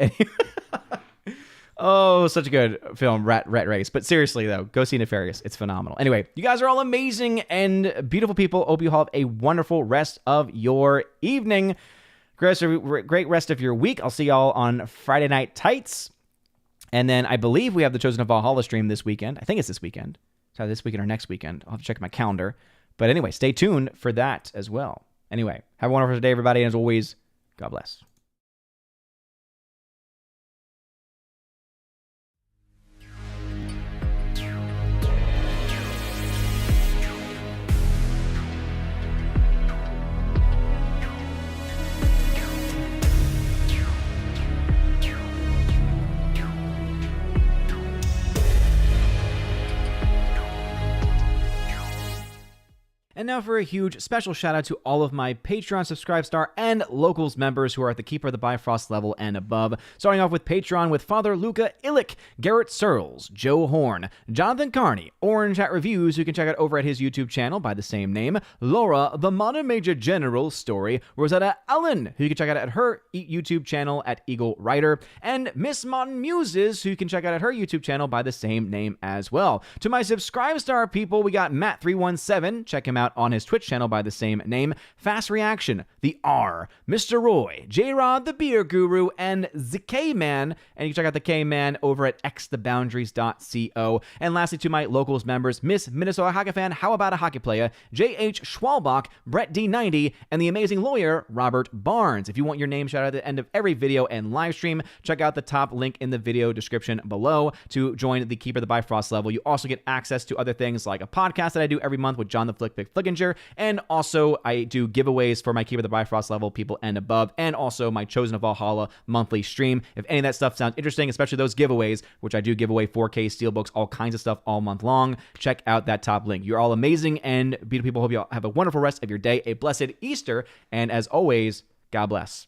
Speaker 1: Oh, such a good film, Rat Race. But seriously, though, go see Nefarious. It's phenomenal. Anyway, you guys are all amazing and beautiful people. Hope you have a wonderful rest of your evening. Great rest of your week. I'll see y'all on Friday Night Tights. And then I believe we have the Chosen of Valhalla stream this weekend. I think it's this weekend. It's either this weekend or next weekend. I'll have to check my calendar. But anyway, stay tuned for that as well. Anyway, have a wonderful day, everybody. And as always, God bless. And now for a huge special shout out to all of my Patreon Subscribe Star and Locals members who are at the Keeper of the Bifrost level and above. Starting off with Patreon with Father Luca Illick, Garrett Searles, Joe Horn, Jonathan Carney, Orange Hat Reviews, who you can check out over at his YouTube channel by the same name, Laura, the Modern Major General Story, Rosetta Allen, who you can check out at her YouTube channel at Eagle Writer, and Miss Modern Muses, who you can check out at her YouTube channel by the same name as well. To my Subscribe Star people, we got Matt317, check him out on his Twitch channel by the same name, Fast Reaction, The R, Mr. Roy, J-Rod the Beer Guru, and the K-Man, and you can check out the K-Man over at xtheboundaries.co. And lastly, to my Locals members, Miss Minnesota Hockey Fan, How About a Hockey Player, J.H. Schwalbach, Brett D90, and the amazing lawyer, Robert Barnes. If you want your name shouted at the end of every video and live stream, check out the top link in the video description below to join the Keeper of the Bifrost level. You also get access to other things like a podcast that I do every month with John the Flick Pick Flickinger, and also I do giveaways for my Keeper of the Bifrost level people and above, and also my Chosen of Valhalla monthly stream. If any of that stuff sounds interesting, especially those giveaways, which I do give away 4K steelbooks, all kinds of stuff all month long, check out that top link. You're all amazing and beautiful people. Hope you all have a wonderful rest of your day, a blessed Easter, and as always, God bless.